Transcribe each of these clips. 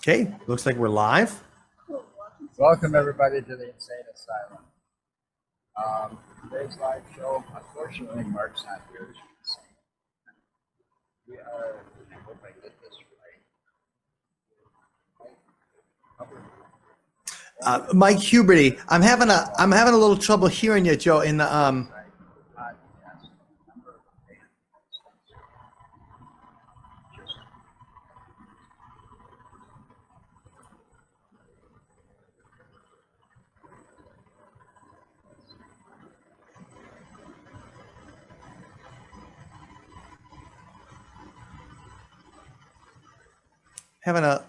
Okay, looks like we're live. Welcome everybody to the Insane Asylum. Today's live show, unfortunately, Mark's not here as you can see. We are, I hope I get this right. Mike Huberty, I'm having a little trouble hearing you, Joe. In the having a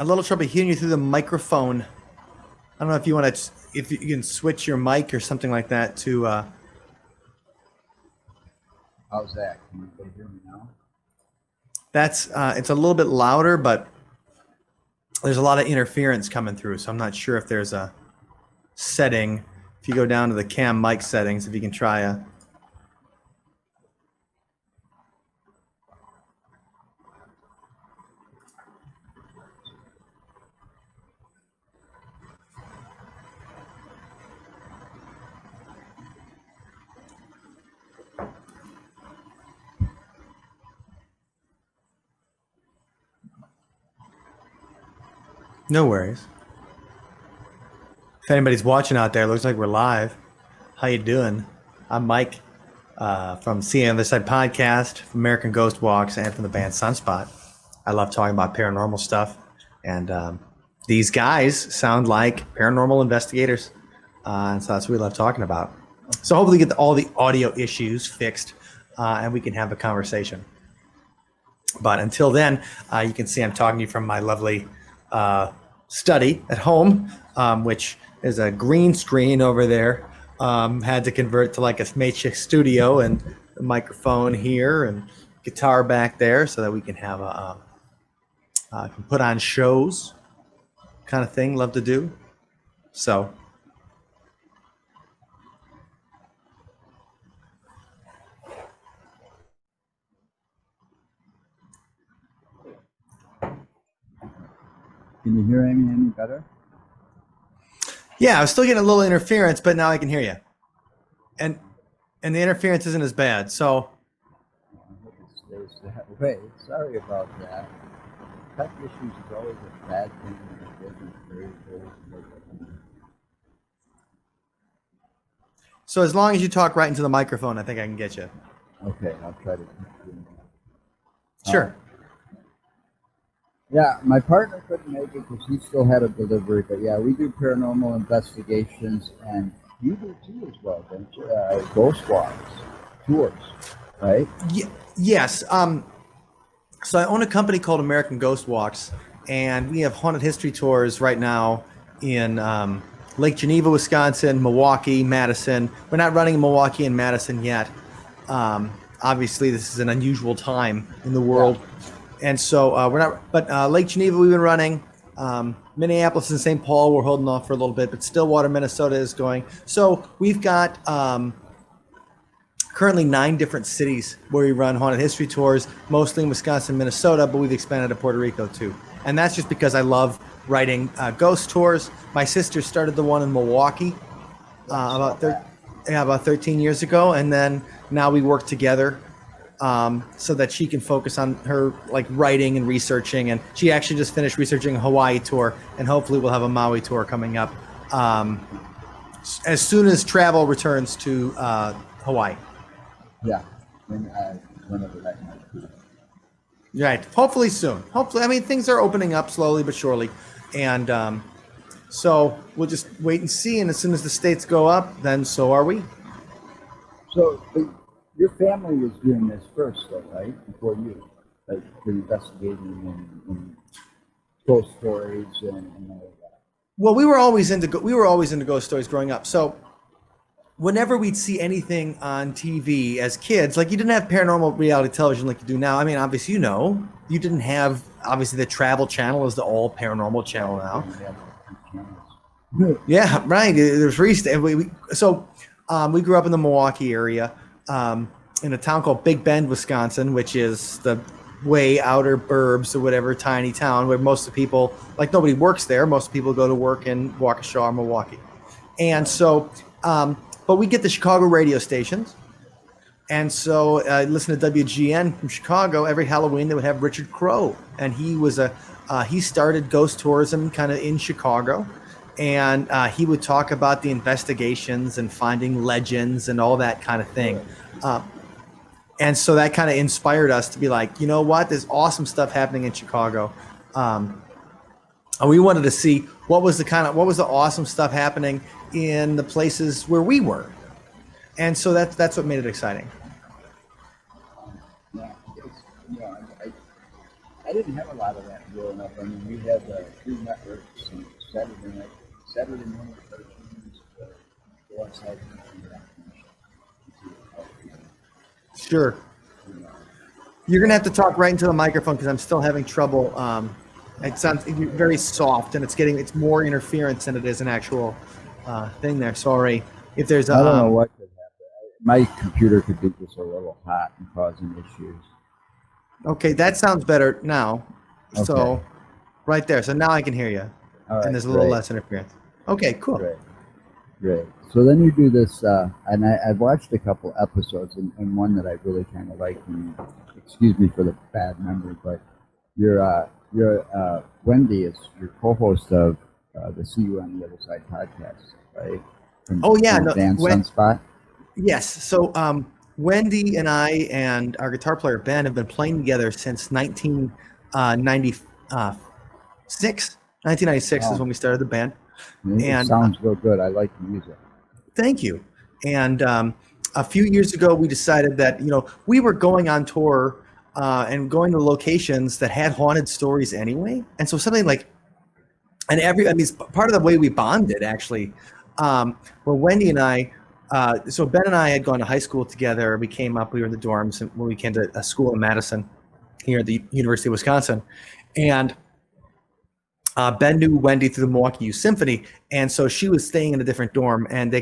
little trouble hearing you through the microphone. I don't know if you want to, if you can switch your mic or something like that to. How's that? Can you hear me now? That's it's a little bit louder, but there's a lot of interference coming through, so I'm not sure if there's a setting. If you go down to the cam mic settings, if you can try a. No worries. If anybody's watching out there, looks like we're live. How you doing? I'm Mike from See on This Side podcast, from American Ghost Walks, and from the band Sunspot. I love talking about paranormal stuff, and these guys sound like paranormal investigators, and so that's what we love talking about. So hopefully get all the audio issues fixed, and we can have a conversation. But until then, you can see I'm talking to you from my lovely study at home, which is a green screen over there. Had to convert to like a makeshift studio, and a microphone here and guitar back there so that we can have can put on shows kind of thing. Love to do. So can you hear me any better? yeah, I was still getting a little interference, but now I can hear you. And the interference isn't as bad. So I hope it stays that way. Sorry about that. Tech issues is always a bad thing in the business. so as long as you talk right into the microphone, I think I can get you. Okay, I'll try to. Sure. Yeah, my partner couldn't make it because he still had a delivery. But yeah, we do paranormal investigations, and you do too as well, don't you? Ghost walks, tours, right? Yes. So I own a company called American Ghost Walks, and we have haunted history tours right now in Lake Geneva, Wisconsin, Milwaukee, Madison. We're not running in Milwaukee and Madison yet. Obviously, this is an unusual time in the world. Yeah. And so we're not, but Lake Geneva we've been running, Minneapolis and St. Paul we're holding off for a little bit, but Stillwater, Minnesota is going. So we've got currently 9 different cities where we run haunted history tours, mostly in Wisconsin, Minnesota, but we've expanded to Puerto Rico too. And that's just because I love writing ghost tours. My sister started the one in Milwaukee about 13 years ago, and then now we work together. So that she can focus on her like writing and researching, and she actually just finished researching a Hawaii tour, and hopefully we'll have a Maui tour coming up as soon as travel returns to Hawaii. Yeah, whenever that might be. Right, hopefully soon. Hopefully, I mean things are opening up slowly but surely, and so we'll just wait and see. And as soon as the states go up, then so are we. So. Your family was doing this first, though, right? Before you, like the investigating and ghost stories and all of that. Well, we were always into ghost stories growing up. So, whenever we'd see anything on TV as kids, like you didn't have paranormal reality television like you do now. I mean, obviously, you didn't have obviously the Travel Channel is the all paranormal channel now. Yeah, right. There's recent. We grew up in the Milwaukee area. In a town called Big Bend, Wisconsin, which is the way outer burbs or whatever, tiny town where most of the people, like nobody works there. Most people go to work in Waukesha or Milwaukee. And so, but we get the Chicago radio stations. And so I listened to WGN from Chicago. Every Halloween they would have Richard Crow. And he started ghost tourism kind of in Chicago. And he would talk about the investigations and finding legends and all that kind of thing. And so that kind of inspired us to be like, you know what, there's awesome stuff happening in Chicago. And we wanted to see what was the awesome stuff happening in the places where we were. And so that's what made it exciting. Yeah, I didn't have a lot of that growing up. I mean, we had 3 networks and Saturday morning cartoons, go outside and do that. Sure. You're going to have to talk right into the microphone because I'm still having trouble. It sounds very soft, and it's more interference than it is an actual thing there. Sorry. If there's I don't know what could happen. My computer could be just a little hot and causing issues. Okay, that sounds better now. Okay. So right there. So now I can hear you. All right, and there's a little less interference. Okay, cool. Great. So then you do this, and I've watched a couple episodes, and one that I really kind of like, and excuse me for the bad memory, but you're Wendy is your co-host of the See You on the Other Side podcast, right? From Sunspot? Yes. So Wendy and I and our guitar player Ben have been playing together since 1996. 1996 is when we started the band. It sounds real good. I like the music. Thank you. And a few years ago, we decided that we were going on tour and going to locations that had haunted stories anyway. And so something like, it's part of the way we bonded actually. Where Wendy and I, so Ben and I had gone to high school together. We were in the dorms when we came to a school in Madison here at the University of Wisconsin. And Ben knew Wendy through the Milwaukee Youth Symphony, and so she was staying in a different dorm, and they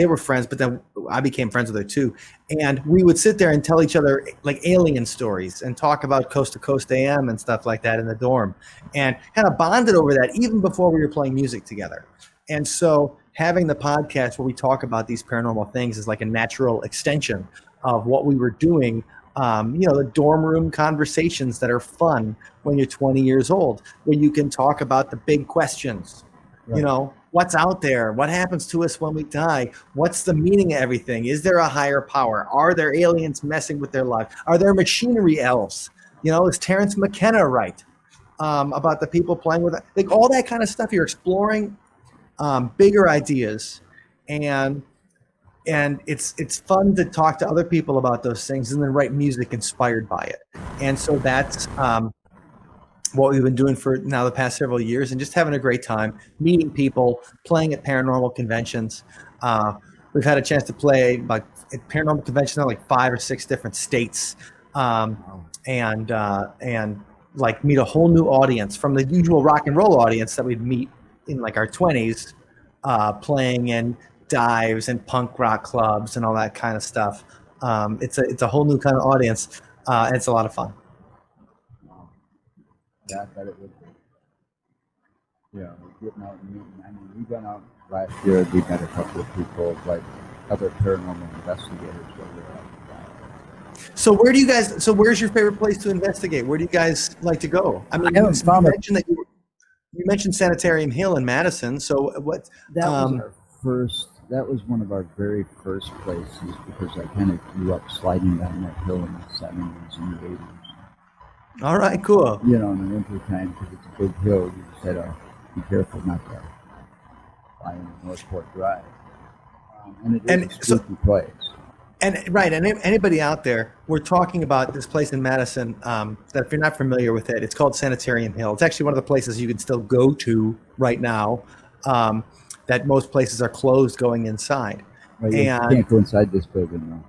were friends, but then I became friends with her too. And we would sit there and tell each other like alien stories and talk about Coast to Coast AM and stuff like that in the dorm, and kind of bonded over that even before we were playing music together. And so having the podcast where we talk about these paranormal things is like a natural extension of what we were doing. The dorm room conversations that are fun when you're 20 years old, where you can talk about the big questions, right. What's out there? What happens to us when we die? What's the meaning of everything? Is there a higher power? Are there aliens messing with their life? Are there machinery elves? Is Terrence McKenna right about the people playing with it? Like all that kind of stuff. You're exploring bigger ideas, and it's fun to talk to other people about those things and then write music inspired by it. And so that's what we've been doing for now the past several years, and just having a great time, meeting people, playing at paranormal conventions. We've had a chance to play at paranormal conventions in like 5 or 6 different states, and like meet a whole new audience from the usual rock and roll audience that we'd meet in like our 20s, playing in dives and punk rock clubs and all that kind of stuff. It's a whole new kind of audience, and it's a lot of fun. Yeah, I bet it would be. Yeah, getting out and meeting. I mean, we went out last year. We met a couple of people, like other paranormal investigators. So where's your favorite place to investigate? Where do you guys like to go? I mean, you mentioned Sanitarium Hill in Madison. So what? That was one of our very first places because I kind of grew up sliding down that hill in the 70s and the 80s. All right, cool. In the winter time, because it's a big hill, you just had to be careful not to fly in Northport Drive. And it is a spooky place. And anybody out there, we're talking about this place in Madison that if you're not familiar with it, it's called Sanitarium Hill. It's actually one of the places you can still go to right now. That most places are closed going inside. Right, you can't go inside this building, though.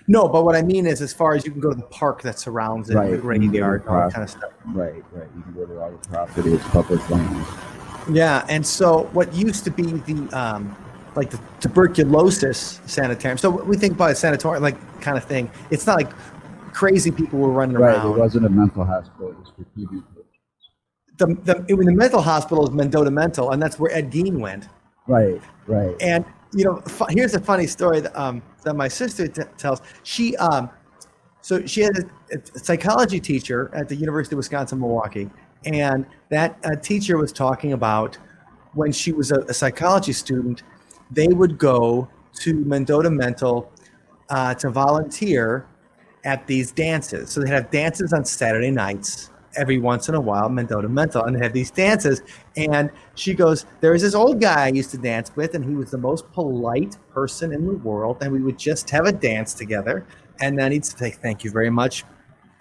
No, but what I mean is as far as you can go to the park that surrounds it, the graveyard, all that kind of stuff. Right. You can go to all the property, it's public land. Yeah, and so what used to be the tuberculosis sanitarium. So we think about a sanatorium like kind of thing. It's not like crazy people were running Right. around. It wasn't a mental hospital. It was for TV. The mental hospital is Mendota Mental, and that's where Ed Gein went. Right. Right. And here's a funny story that my sister tells. She she had a psychology teacher at the University of Wisconsin-Milwaukee, and that teacher was talking about when she was a psychology student, they would go to Mendota Mental to volunteer at these dances. So they have dances on Saturday nights every once in a while, Mendota Mental, and they have these dances. And she goes, there was this old guy I used to dance with, and he was the most polite person in the world, and we would just have a dance together. And then he'd say, thank you very much.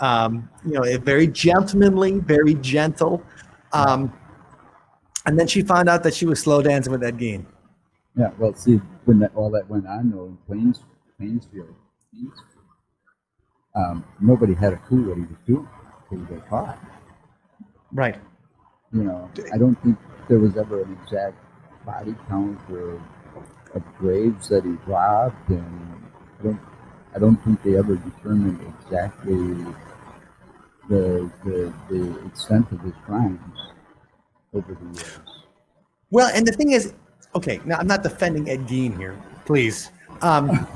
Very gentlemanly, very gentle. And then she found out that she was slow dancing with Ed Gein. Yeah, well, see, when all that went on, though, in Plainsfield, nobody had a clue what he was doing until he got caught. Right. I don't think there was ever an exact body count of graves that he robbed, and I don't think they ever determined exactly the extent of his crimes over the years. Well, and the thing is, okay, now I'm not defending Ed Gein here, please. But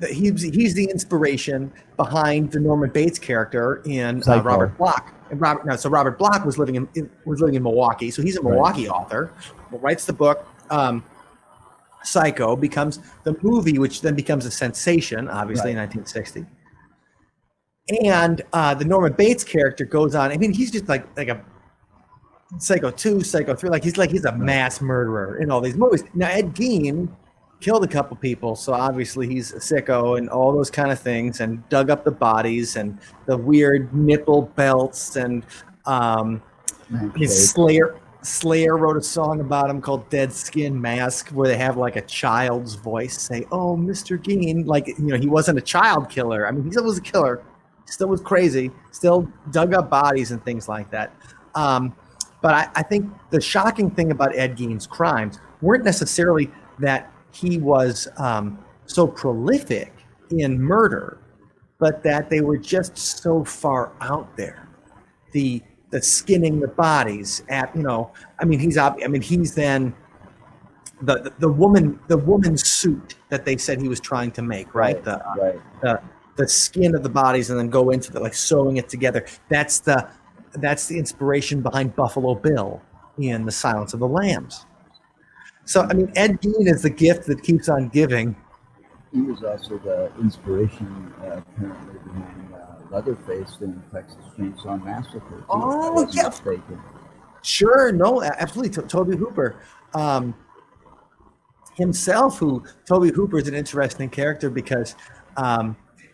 he's the inspiration behind the Norman Bates character in Robert Bloch. And Robert Bloch was living in Milwaukee, so he's a Milwaukee author. Writes the book. Psycho becomes the movie, which then becomes a sensation, obviously, in 1960. And the Norman Bates character goes on. I mean, he's just like a Psycho 2, Psycho 3. He's a mass murderer in all these movies. Now, Ed Gein killed a couple people, so obviously he's a sicko and all those kind of things, and dug up the bodies and the weird nipple belts, and his Slayer wrote a song about him called Dead Skin Mask, where they have like a child's voice say, "Oh, Mr. Gein," he wasn't a child killer. I mean, he still was a killer, still was crazy, still dug up bodies and things like that. But I think the shocking thing about Ed Gein's crimes weren't necessarily that he was so prolific in murder, but that they were just so far out there. The skinning the bodies he's then the woman's suit that they said he was trying to make, right? The skin of the bodies and then go into sewing it together. That's the inspiration behind Buffalo Bill in The Silence of the Lambs. So Ed Gein is the gift that keeps on giving. He was also the inspiration apparently behind Leatherface in Texas Chainsaw Massacre. Oh, yeah. Mistaken. Sure, no, absolutely. Toby Hooper himself, Toby Hooper is an interesting character because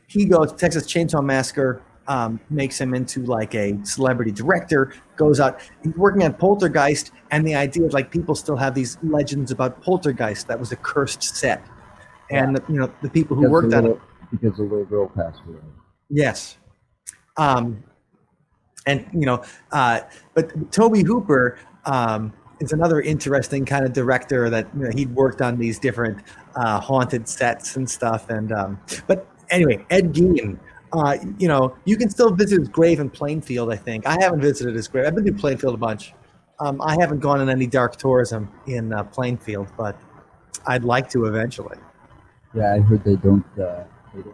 he goes, Texas Chainsaw Massacre makes him into like a celebrity director, goes out, he's working on Poltergeist, and the idea of people still have these legends about Poltergeist, that was a cursed set. And the people who worked on it. Because the little girl passed away. Yes. But Toby Hooper is another interesting kind of director that he'd worked on these different haunted sets and stuff. And but anyway, Ed Gein, you can still visit his grave in Plainfield. I think I haven't visited his grave. I've been to Plainfield a bunch. I haven't gone on any dark tourism in Plainfield, but I'd like to eventually. Yeah, I heard they don't necessarily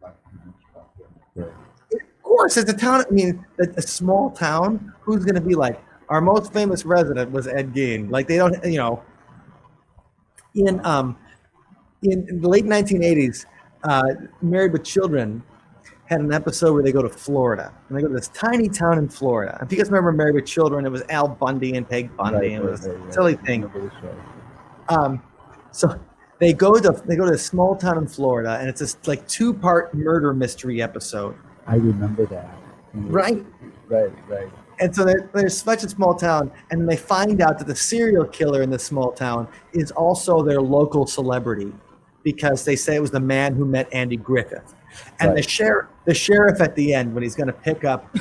talk too much about them. Of course, it's a town. A small town. Who's going to be like, our most famous resident was Ed Gein? Like, they don't, in the late 1980s, Married with Children had an episode where they go to Florida, and they go to this tiny town in Florida. If you guys remember Married with Children, it was Al Bundy and Peg Bundy, and it was a silly thing. So they go to this small town in Florida, and it's this 2-part murder mystery episode. I remember that. Right. Right. And so there's such a small town, and then they find out that the serial killer in this small town is also their local celebrity, because they say it was the man who met Andy Griffith. And the sheriff at the end, when he's going to pick up,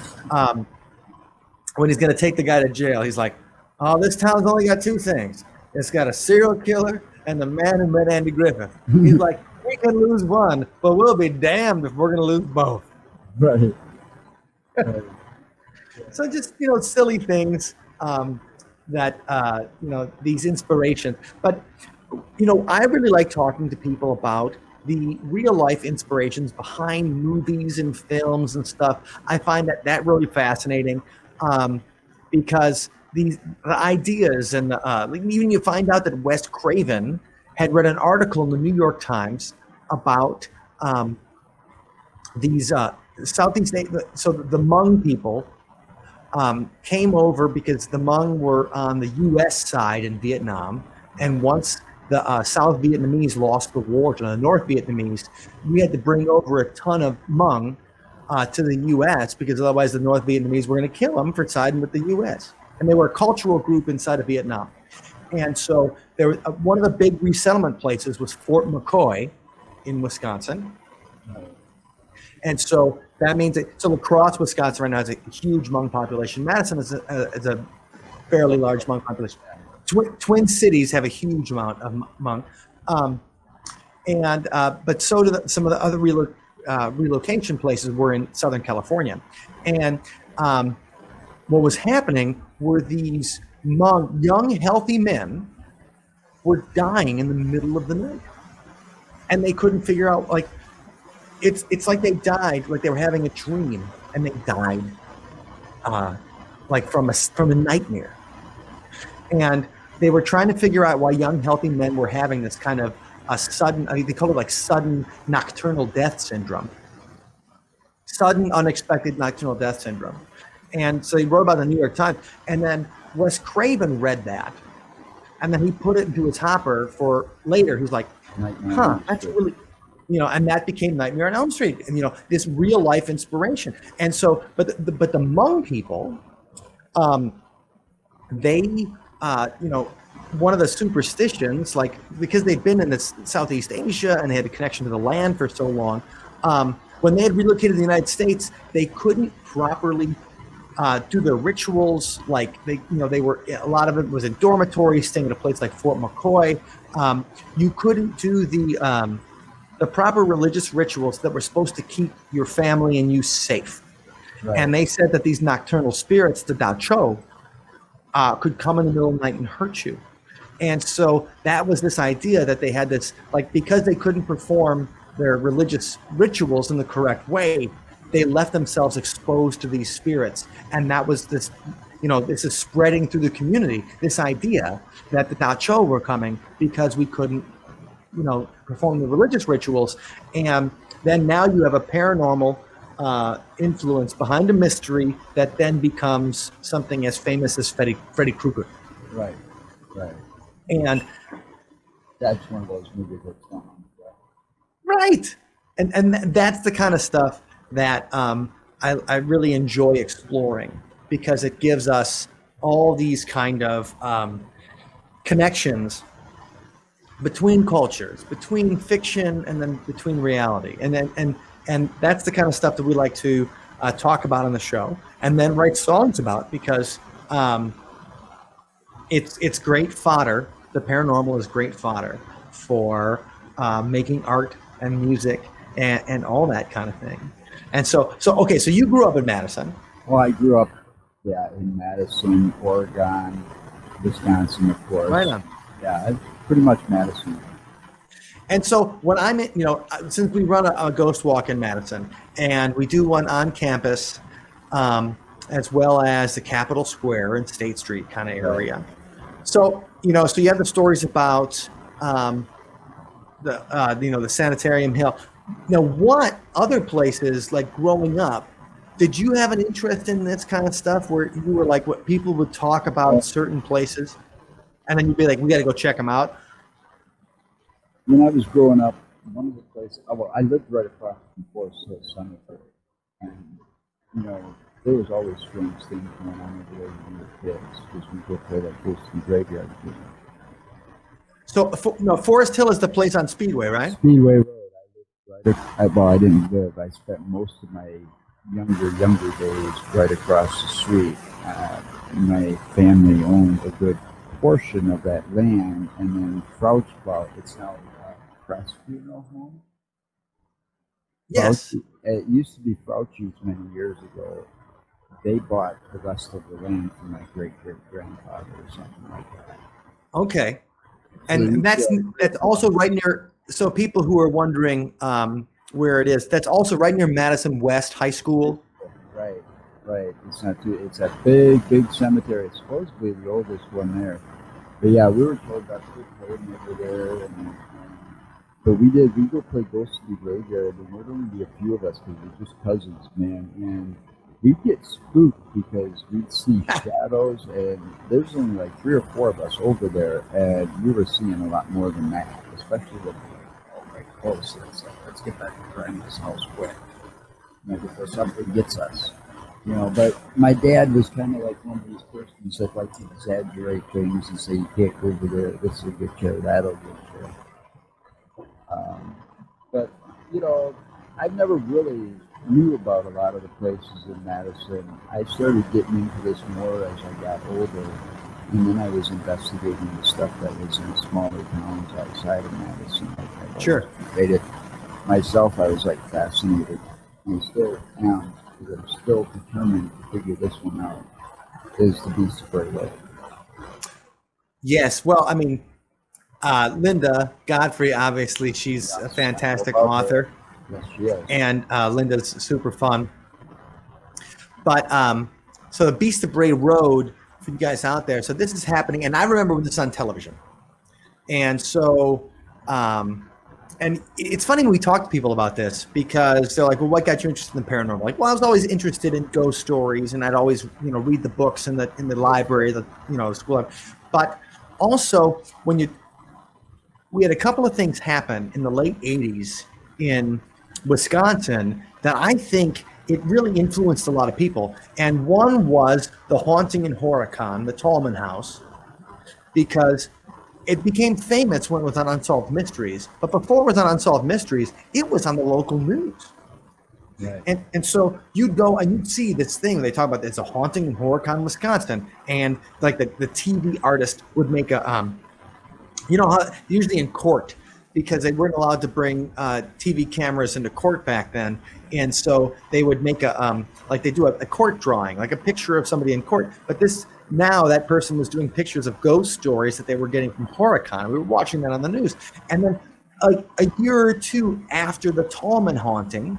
when he's going to take the guy to jail, he's like, "Oh, this town's only got 2 things. It's got a serial killer and the man who met Andy Griffith." He's like, we can lose one, but we'll be damned if we're going to lose both. Right. Right. So just, silly things that, these inspirations. But, I really like talking to people about the real life inspirations behind movies and films and stuff. I find that really fascinating because the ideas and even you find out that Wes Craven had read an article in the New York Times about these Southeast Asia. So the Hmong people came over because the Hmong were on the U.S. side in Vietnam, and once the South Vietnamese lost the war to the North Vietnamese, we had to bring over a ton of Hmong to the U.S. because otherwise the North Vietnamese were going to kill them for siding with the U.S. And they were a cultural group inside of Vietnam. And so there was, one of the big resettlement places was Fort McCoy in Wisconsin. And so that means so La Crosse, Wisconsin right now has a huge Hmong population. Madison is a fairly large Hmong population. Twin Cities have a huge amount of Hmong. But so do some of the other relocation places were in Southern California. And what was happening were these Hmong, young, healthy men were dying in the middle of the night. And they couldn't figure out, like, it's like they died, like they were having a dream, and they died like from a nightmare. And they were trying to figure out why young, healthy men were having this kind of a sudden, they call it like sudden nocturnal death syndrome. Sudden, unexpected nocturnal death syndrome. And so he wrote about it in the New York Times. And then Wes Craven read that. And then he put it into his hopper for later. He's like, that's really, and that became Nightmare on Elm Street. And, this real life inspiration. And so, but the Hmong people, they, one of the superstitions, like, because they've been in this Southeast Asia and they had a connection to the land for so long, when they had relocated to the United States, they couldn't properly do their rituals. Like they were, a lot of it was in dormitories, staying at a place like Fort McCoy. You couldn't do the proper religious rituals that were supposed to keep your family and you safe. Right. And they said that these nocturnal spirits, the Dao Cho, could come in the middle of the night and hurt you. And so that was this idea that they had this, like, because they couldn't perform their religious rituals in the correct way, they left themselves exposed to these spirits. And that was this, this is spreading through the community, this idea that the Dao Cho were coming because we couldn't, perform the religious rituals. And then now you have a paranormal influence behind a mystery that then becomes something as famous as Freddy Krueger. Right. And that's one of those movies that's gone. Right. And that's the kind of stuff that I really enjoy exploring, because it gives us all these kind of connections between cultures, between fiction and then between reality. And that's the kind of stuff that we like to talk about on the show and then write songs about, because it's great fodder. The paranormal is great fodder for making art and music and all that kind of thing. And so you grew up in Madison. Well, I grew up, in Madison, Oregon, Wisconsin, of course. Right on. Yeah, pretty much Madison. And so when I'm in, since we run a ghost walk in Madison, and we do one on campus, as well as the Capitol Square and State Street kind of area. Right. So, so you have the stories about the Sanitarium Hill. What other places, like growing up, did you have an interest in this kind of stuff where you were like, what people would talk about certain places, and then you'd be like, we got to go check them out? When I was growing up, one of the places, I lived right across from Forest Hill Cemetery, and there was always strange things going on over there when we were kids, because we go play like ghost in the graveyard. So, Forest Hill is the place on Speedway, right? Speedway Road. I didn't live. I spent most of my younger days right across the street. My family owned a good portion of that land, and then Crouchblow, it's now Press Funeral Home. Yes. Fauci, it used to be Fauci's many years ago. They bought the rest of the land from my great-great-grandfather or something like that. Okay. So there And used to be that's also right near. So people who are wondering where it is, that's also right near Madison West High School. right, right. It's not too. It's a big cemetery. It's supposedly the oldest one there. But yeah, we were told that's good playing over there, but we did. We go play Ghost of the Graveyard, and there'd only be a few of us because we're just cousins, man. And we'd get spooked because we'd see shadows, and there's only like 3 or 4 of us over there, and we were seeing a lot more than that, especially with right close. It's like, let's get back to Grandma's house quick, before something gets us. But my dad was kind of like one of these persons that like to exaggerate things and say, you can't go over there, this will get you, that'll get you. But, I've never really knew about a lot of the places in Madison. I started getting into this more as I got older, and then I was investigating the stuff that was in smaller towns outside of Madison. Like Sure. Myself, I was like fascinated, and I still am, because I'm still determined to figure this one out, is the Beast of Bray Road. Yes. Well, I mean, Linda Godfrey, obviously, she's a fantastic author. Yes, she is. And Linda's super fun. But so the Beast of Bray Road, for you guys out there. So this is happening, and I remember when this was on television. And so, and it's funny when we talk to people about this, because they're like, well, what got you interested in the paranormal? Like, well, I was always interested in ghost stories, and I'd always, read the books in the library, the school. But also, we had a couple of things happen in the late 80s in Wisconsin that I think it really influenced a lot of people. And one was the haunting in Horicon, the Tallman House, because it became famous when it was on Unsolved Mysteries. But before it was on Unsolved Mysteries, it was on the local news. Right. And so you'd go and you'd see this thing. They talk about there's a haunting in Horicon, Wisconsin. And like the TV artist would make a, how usually in court, because they weren't allowed to bring TV cameras into court back then. And so they would make they do a court drawing, like a picture of somebody in court. But now that person was doing pictures of ghost stories that they were getting from Horicon. We were watching that on the news. And then a year or two after the Tallman haunting,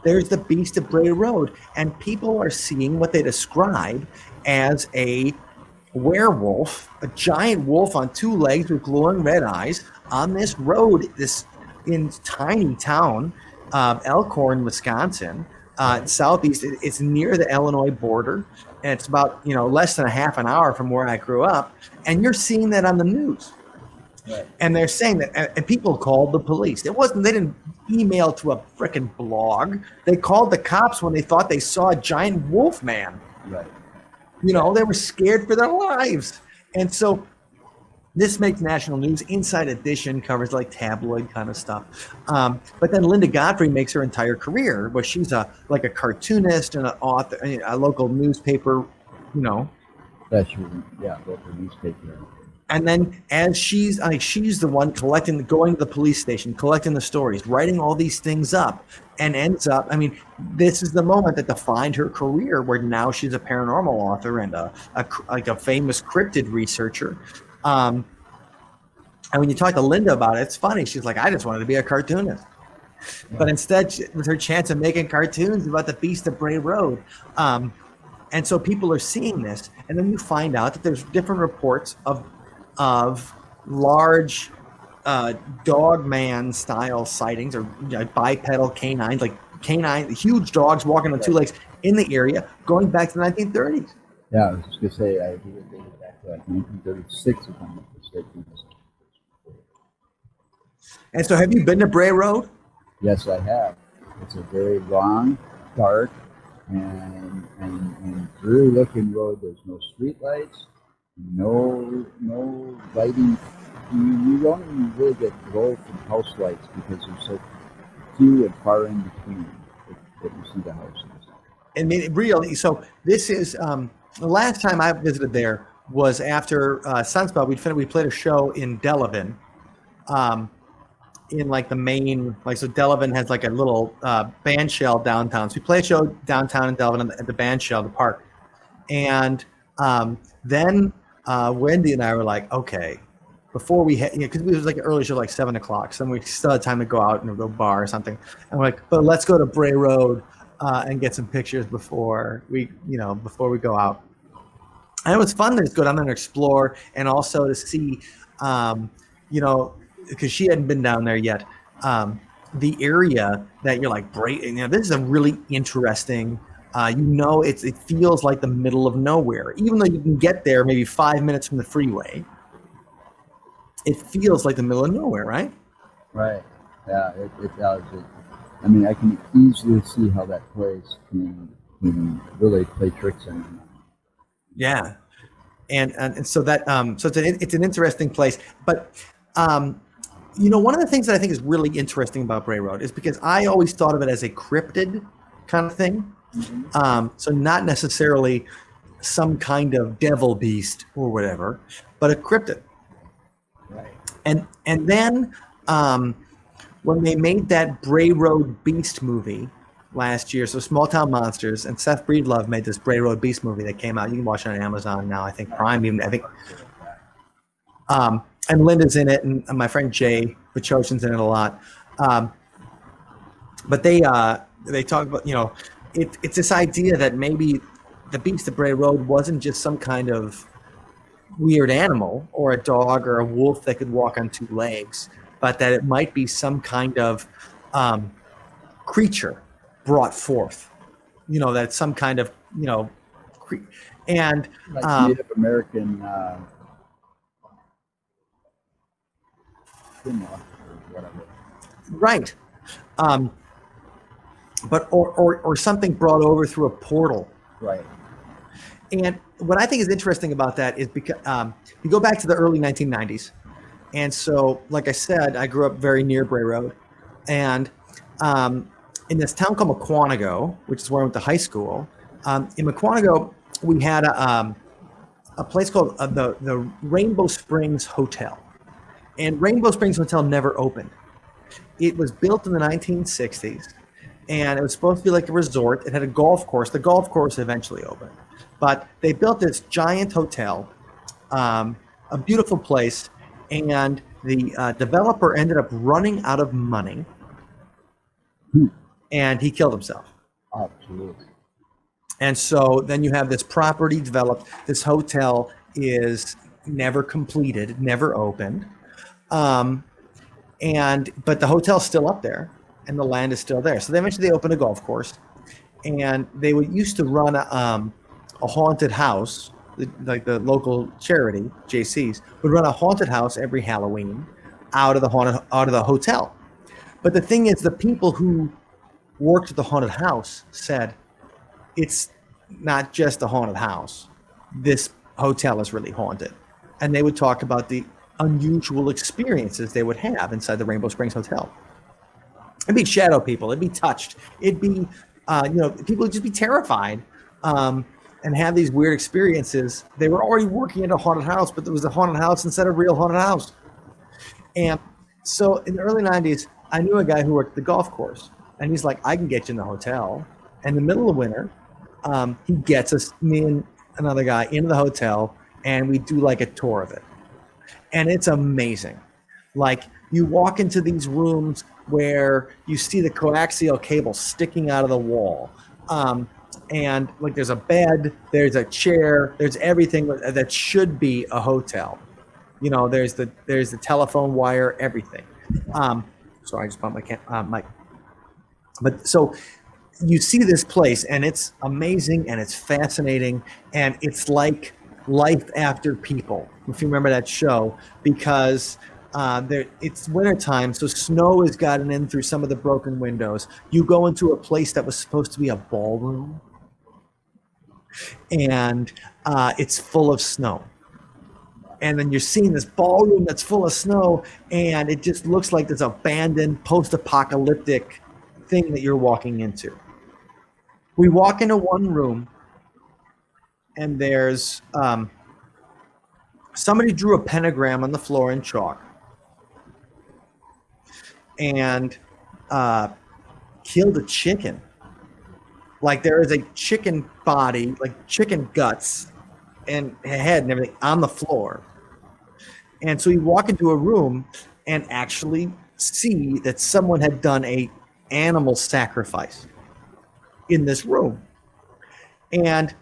there's the Beast of Bray Road. And people are seeing what they describe as a werewolf, a giant wolf on 2 legs with glowing red eyes on this road, this in tiny town, Elkhorn, Wisconsin, southeast. It's near the Illinois border, and it's about less than a half an hour from where I grew up. And you're seeing that on the news, Right. and they're saying that, and people called the police. They didn't email to a frickin' blog. They called the cops when they thought they saw a giant wolf man. Right. They were scared for their lives. And so this makes national news. Inside Edition covers like tabloid kind of stuff. But then Linda Godfrey makes her entire career where she's a cartoonist and an author, a local newspaper, That's local newspaper. And then as she's the one going to the police station, collecting the stories, writing all these things up, and ends up, this is the moment that defined her career, where now she's a paranormal author and a famous cryptid researcher. And when you talk to Linda about it, it's funny. She's like, I just wanted to be a cartoonist. But instead, with her chance of making cartoons about the Beast of Bray Road. And so people are seeing this. And then you find out that there's different reports of large dog man style sightings, or bipedal canines, huge dogs walking on 2 legs in the area, going back to the 1930s. Yeah, I was just going to say, I think it dated back to 1936, if I'm not mistaken. And so have you been to Bray Road? Yes, I have. It's a very long, dark, and dreary looking road. There's no street lights, no lighting. You don't even really get glow from house lights because they're so few and far in between that you see the houses. And really, so this is the last time I visited there was after Sunspot. We played a show in Delavan, in like the main, like, so Delavan has like a little band shell downtown. So we play a show downtown in Delavan at the band shell, the park. And then Wendy and I were like, okay, before we had, because it was like an early show, like 7 o'clock. So then we still had time to go out and go bar or something. And we're like, but let's go to Bray Road and get some pictures before we go out. And it was fun to just go down there and explore, and also to see, because she hadn't been down there yet, the area that you're like, this is a really interesting. It feels like the middle of nowhere, even though you can get there maybe 5 minutes from the freeway. It feels like the middle of nowhere, right? Right. Yeah, it does. I mean, I can easily see how that place can really play tricks on you. Yeah, and so that so it's an interesting place, but one of the things that I think is really interesting about Bray Road is because I always thought of it as a cryptid kind of thing. Mm-hmm. So not necessarily some kind of devil beast or whatever, but a cryptid. Right. And then when they made that Bray Road Beast movie last year, so Small Town Monsters, and Seth Breedlove made this Bray Road Beast movie that came out. You can watch it on Amazon now, I think Prime, even I think. And Linda's in it, and my friend Jay Bachoshin's in it a lot. But they talk about, it's this idea that maybe the Beast of Bray Road wasn't just some kind of weird animal or a dog or a wolf that could walk on two legs, but that it might be some kind of creature brought forth, that's some kind of, and like Native American whatever. Right. But or something brought over through a portal. Right. And what I think is interesting about that is because you go back to the early 1990s. And so, like I said, I grew up very near Bray Road. And in this town called Mukwonago, which is where I went to high school, in Mukwonago, we had a place called the Rainbow Springs Hotel. And Rainbow Springs Hotel never opened. It was built in the 1960s, and it was supposed to be like a resort. It had a golf course. The golf course eventually opened. But they built this giant hotel, a beautiful place, and the developer ended up running out of money, and he killed himself. Absolutely. And so then you have this property developed. This hotel is never completed, never opened. But the hotel's still up there, and the land is still there. So they opened a golf course, and they used to run a haunted house, like the local charity, JC's, would run a haunted house every Halloween out of the hotel. But the thing is, the people who worked at the haunted house said, it's not just a haunted house. This hotel is really haunted. And they would talk about the unusual experiences they would have inside the Rainbow Springs Hotel. It'd be shadow people. It'd be touched. It'd be, people would just be terrified and have these weird experiences. They were already working in a haunted house, but there was a haunted house instead of real haunted house. And so in the early 90s, I knew a guy who worked at the golf course, and he's like, I can get you in the hotel. And in the middle of winter, he gets us, me and another guy, into the hotel, and we do like a tour of it. And it's amazing. Like, you walk into these rooms where you see the coaxial cable sticking out of the wall. And like, there's a bed, there's a chair, there's everything that should be a hotel. There's the telephone wire, everything. Sorry, I just bumped my mic. But so you see this place, and it's amazing, and it's fascinating, and it's like Life After People, if you remember that show, because it's wintertime, so snow has gotten in through some of the broken windows. You go into a place that was supposed to be a ballroom, and it's full of snow. And then you're seeing this ballroom that's full of snow, and it just looks like this abandoned post-apocalyptic thing that you're walking into. We walk into one room, and there's somebody drew a pentagram on the floor in chalk. and killed a chicken. Like there is a chicken body, like chicken guts and head and everything on the floor. And so you walk into a room and actually see that someone had done a animal sacrifice in this room. And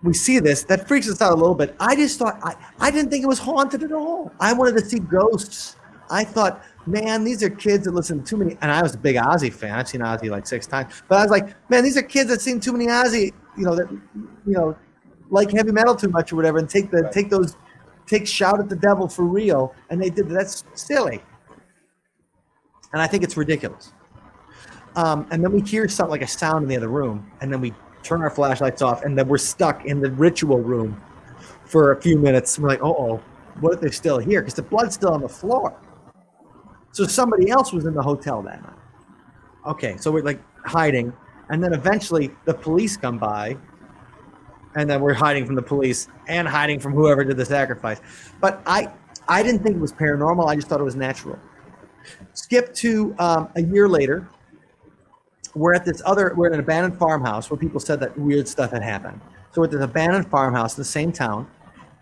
we see this, that freaks us out a little bit. I just thought, I didn't think it was haunted at all. I wanted to see ghosts. I thought, man, these are kids that listen to too many, and I was a big Ozzy fan. I've seen Ozzy like 6 times. But I was like, man, these are kids that seen too many Ozzy, that like heavy metal too much or whatever, and take Shout at the Devil for real. And they did that's silly. And I think it's ridiculous. And then we hear something like a sound in the other room, and then we turn our flashlights off, and then we're stuck in the ritual room for a few minutes. We're like, oh, what if they're still here? Because the blood's still on the floor. So somebody else was in the hotel that night. Okay, so we're like hiding, and then eventually the police come by, and then we're hiding from the police and hiding from whoever did the sacrifice. But I didn't think it was paranormal. I just thought it was natural. Skip to a year later. We're in an abandoned farmhouse where people said that weird stuff had happened. So we're at this abandoned farmhouse in the same town,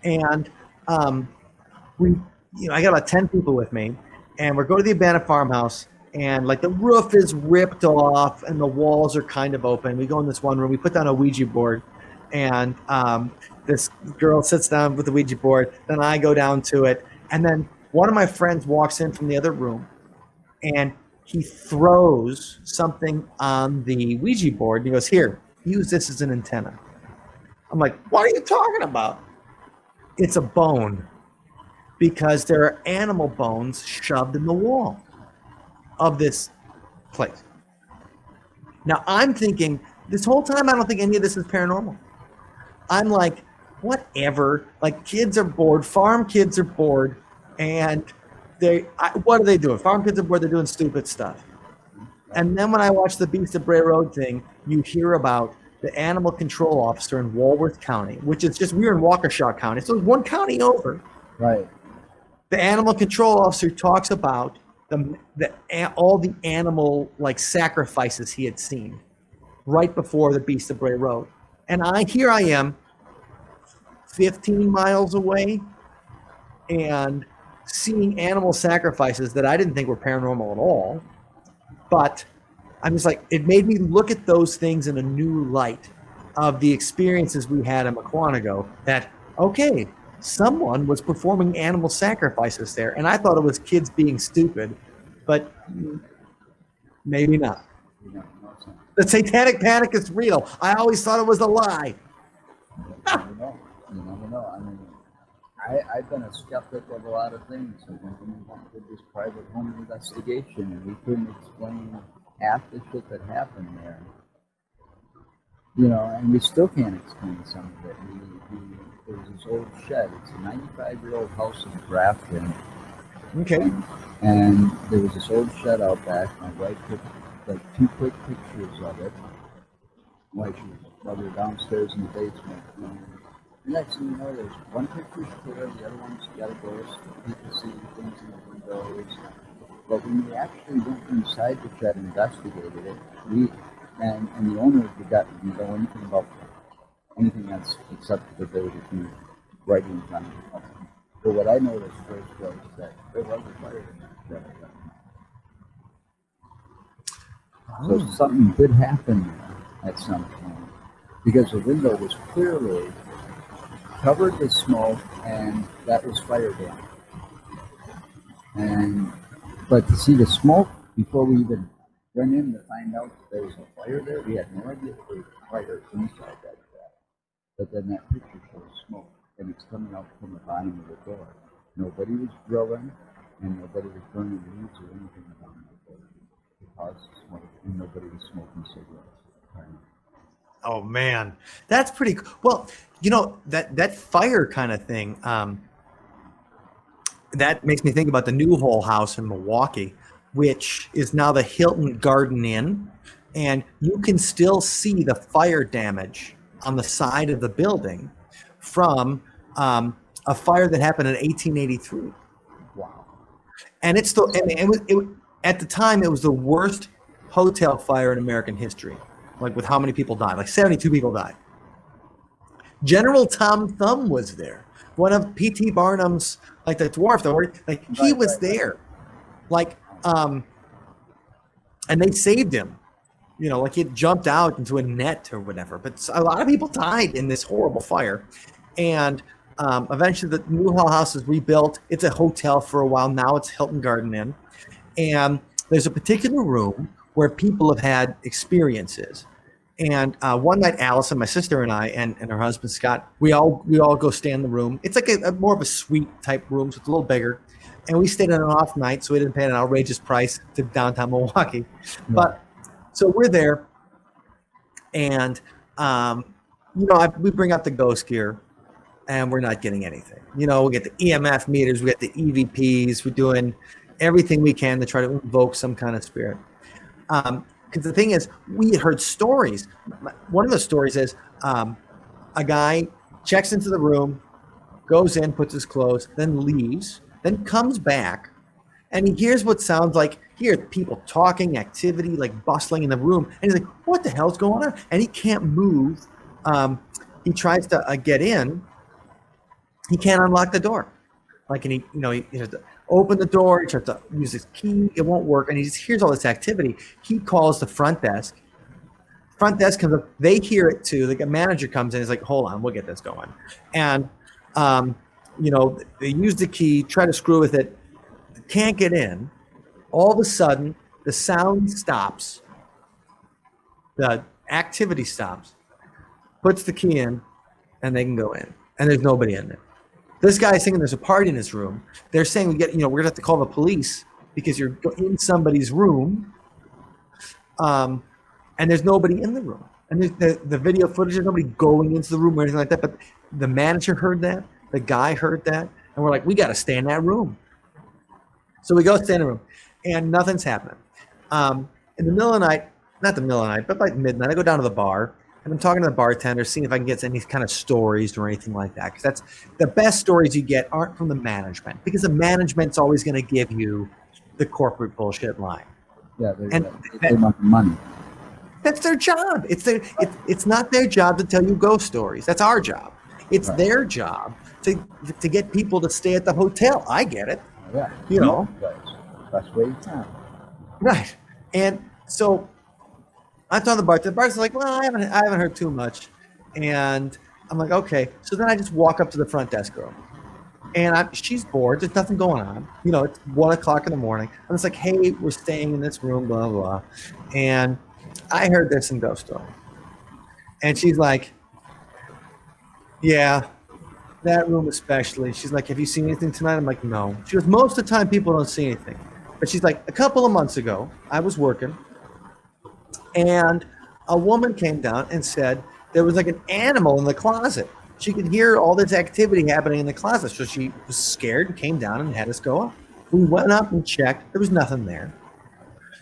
and I got about 10 people with me, and we're going to the abandoned farmhouse, and like the roof is ripped off and the walls are kind of open. We go in this one room, we put down a Ouija board, and this girl sits down with the Ouija board. Then I go down to it, and then one of my friends walks in from the other room, and he throws something on the Ouija board, and he goes, here, use this as an antenna. I'm like, what are you talking about? It's a bone, because there are animal bones shoved in the wall of this place. Now, I'm thinking, this whole time, I don't think any of this is paranormal. I'm like, whatever. Like, kids are bored. Farm kids are bored. And what are they doing? Farm kids are bored. They're doing stupid stuff. And then when I watch the Beast of Bray Road thing, you hear about the animal control officer in Walworth County, which is just, we were in Waukesha County. So it's one county over. Right. The animal control officer talks about all the animal like sacrifices he had seen right before the Beast of Bray Road. And here I am 15 miles away and seeing animal sacrifices that I didn't think were paranormal at all. But I'm just like, it made me look at those things in a new light of the experiences we had in Mukwonago, that, okay, someone was performing animal sacrifices there. And I thought it was kids being stupid, but maybe not. The Satanic Panic is real. I always thought it was a lie. You never know. I mean, I've been a skeptic of a lot of things. So when we went to this private home investigation, and we couldn't explain half the shit that happened there. And we still can't explain some of it. There was this old shed. It's a 95-year-old house in Grafton. Okay. And there was this old shed out back. My wife took like 2 quick pictures of it. While we were downstairs in the basement. And next thing you know, there's one picture's clear, the other one's got a ghost. People see things in the windows. But when we actually went inside the shed and investigated it, and the owner didn't know anything about anything else except that there was a few writings on it. But what I noticed first was that there was a fire in that shed. So something did happen there at some point, because the window was clearly covered with smoke, and that was fire damage. But to see the smoke before we even went in to find out that there was a fire there, we had no idea there was a fire inside that shed. But then that picture shows smoke, and it's coming out from the bottom of the door. Nobody was drilling, and nobody was burning leaves or anything down the door to cause smoke, and nobody was smoking cigarettes. Oh man, that's pretty cool. Well, that fire kind of thing, that makes me think about the Newhall House in Milwaukee, which is now the Hilton Garden Inn, and you can still see the fire damage on the side of the building from a fire that happened in 1883. Wow. And it's still, At the time, it was the worst hotel fire in American history. Like with how many people died? Like 72 people died. General Tom Thumb was there. One of P.T. Barnum's, like the dwarf, he was there. Like, and they saved him. You know, like he jumped out into a net or whatever. But a lot of people died in this horrible fire. And eventually the Newhall House was rebuilt. It's a hotel for a while. Now it's Hilton Garden Inn. And there's a particular room where people have had experiences. And one night, Allison, my sister, and I, and her husband Scott, we all go stay in the room. It's like a more of a suite type room, so it's a little bigger. And we stayed on an off night, so we didn't pay an outrageous price to downtown Milwaukee. But so we're there, and we bring out the ghost gear, and we're not getting anything. You know, we get the EMF meters, we get the EVPs, we're doing everything we can to try to invoke some kind of spirit. Because the thing is, we had heard stories. One of the stories is a guy checks into the room, goes in, puts his clothes, then leaves, then comes back, and he hears what sounds like, people talking, activity, like bustling in the room. And he's like, what the hell's going on? And he can't move. He tries to get in. He can't unlock the door. Like, and he has to open the door, he tries to use his key, it won't work, and he just hears all this activity. He calls the front desk. Front desk comes up, they hear it too. The manager comes in, he's like, hold on, we'll get this going. And, they use the key, try to screw with it, can't get in. All of a sudden, the sound stops. The activity stops, puts the key in, and they can go in. And there's nobody in there. This guy's thinking there's a party in his room. They're saying we're gonna have to call the police because you're in somebody's room, and there's nobody in the room. And the video footage, there's nobody going into the room or anything like that. But the manager heard that, the guy heard that, and we're like, we got to stay in that room. So we go stay in the room, and nothing's happening. In the middle of the night, not the middle of the night, but like midnight, I go down to the bar. And I'm talking to the bartender, seeing if I can get any kind of stories or anything like that. Because that's the best stories you get aren't from the management, because the management's always going to give you the corporate bullshit line. Yeah, they want money. That's their job. It's not their job to tell you ghost stories. That's our job. It's their job to get people to stay at the hotel. I get it. Yeah. You know. That's where you can. Right. And so I told the bartender. The bartender's like, well, I haven't heard too much. And I'm like, okay. So then I just walk up to the front desk girl. And she's bored. There's nothing going on. You know, it's 1:00 in the morning. I'm just like, hey, we're staying in this room, blah, blah, blah. And I heard there's some ghost story. And she's like, yeah, that room especially. She's like, have you seen anything tonight? I'm like, no. She goes, most of the time people don't see anything. But she's like, a couple of months ago, I was working. And a woman came down and said there was like an animal in the closet. She could hear all this activity happening in the closet. So she was scared and came down and had us go up. We went up and checked. There was nothing there.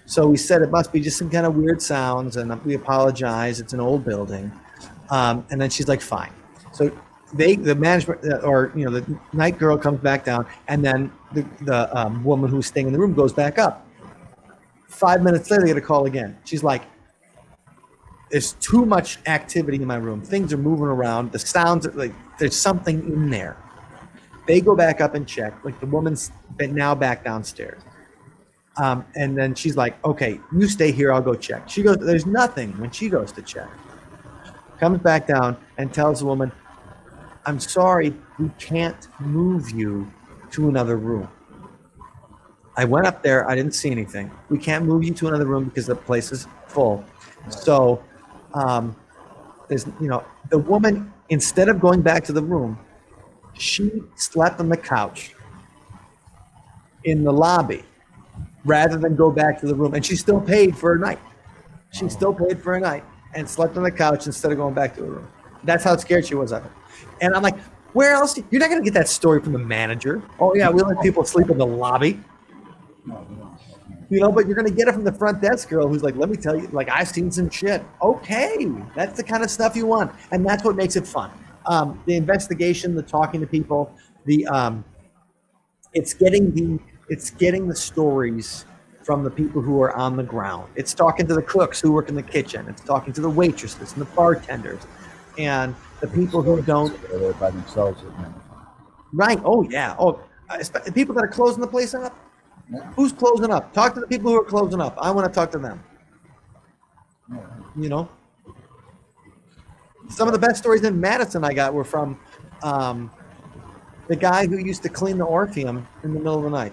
So we said it must be just some kind of weird sounds, and we apologize. It's an old building. And then she's like, fine. So the management, the night girl comes back down, and then the woman who's staying in the room goes back up. 5 minutes later, they get a call again. She's like, there's too much activity in my room. Things are moving around. The sounds, like there's something in there. They go back up and check. Like the woman's now back downstairs. And then she's like, okay, you stay here. I'll go check. She goes, there's nothing when she goes to check. Comes back down and tells the woman, I'm sorry, we can't move you to another room. I went up there. I didn't see anything. We can't move you to another room because the place is full. So there's, the woman, instead of going back to the room, she slept on the couch in the lobby rather than go back to the room. And she still paid for a night. She still paid for a night and slept on the couch instead of going back to the room. That's how scared she was of it. And I'm like, where else? You're not going to get that story from the manager. Oh, yeah, we let people sleep in the lobby. But you're going to get it from the front desk girl who's like, let me tell you, like, I've seen some shit. Okay, that's the kind of stuff you want. And that's what makes it fun. The investigation, the talking to people, it's getting the stories from the people who are on the ground. It's talking to the cooks who work in the kitchen. It's talking to the waitresses and the bartenders and the people who don't. They're by themselves at night. Right. Oh, yeah. Oh, people that are closing the place up. Yeah. Who's closing up? Talk to the people who are closing up. I want to talk to them. Yeah. You know? Some of the best stories in Madison I got were from the guy who used to clean the Orpheum in the middle of the night.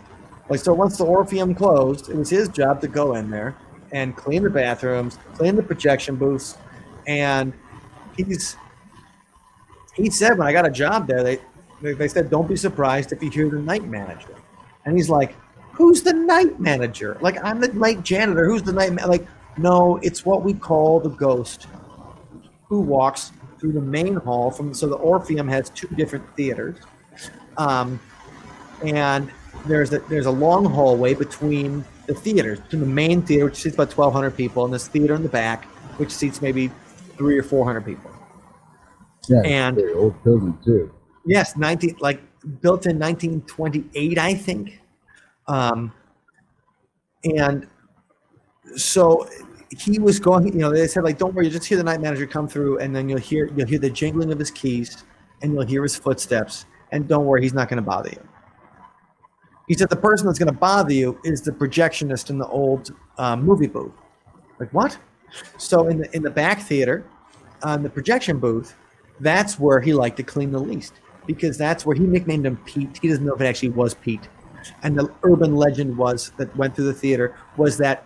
Like, so once the Orpheum closed, it was his job to go in there and clean the bathrooms, clean the projection booths. And he said when I got a job there, they said, don't be surprised if you hear the night manager. And he's like, who's the night manager? Like, I'm the night janitor. Who's the night Like, no, it's what we call the ghost who walks through the main hall so the Orpheum has two different theaters. And there's a long hallway between the theaters, between the main theater, which seats about 1,200 people, and this theater in the back, which seats maybe 300 or 400 people. Yeah, and very old building too. Yes, built in 1928, I think. And so he was going. They said, like, don't worry, you just hear the night manager come through, and then you'll hear the jingling of his keys, and you'll hear his footsteps, and don't worry, he's not going to bother you. He said the person that's going to bother you is the projectionist in the old movie booth. Like, what? So in the back theater, the projection booth, that's where he liked to clean the least, because that's where he nicknamed him Pete. He doesn't know if it actually was Pete. And the urban legend that went through the theater was that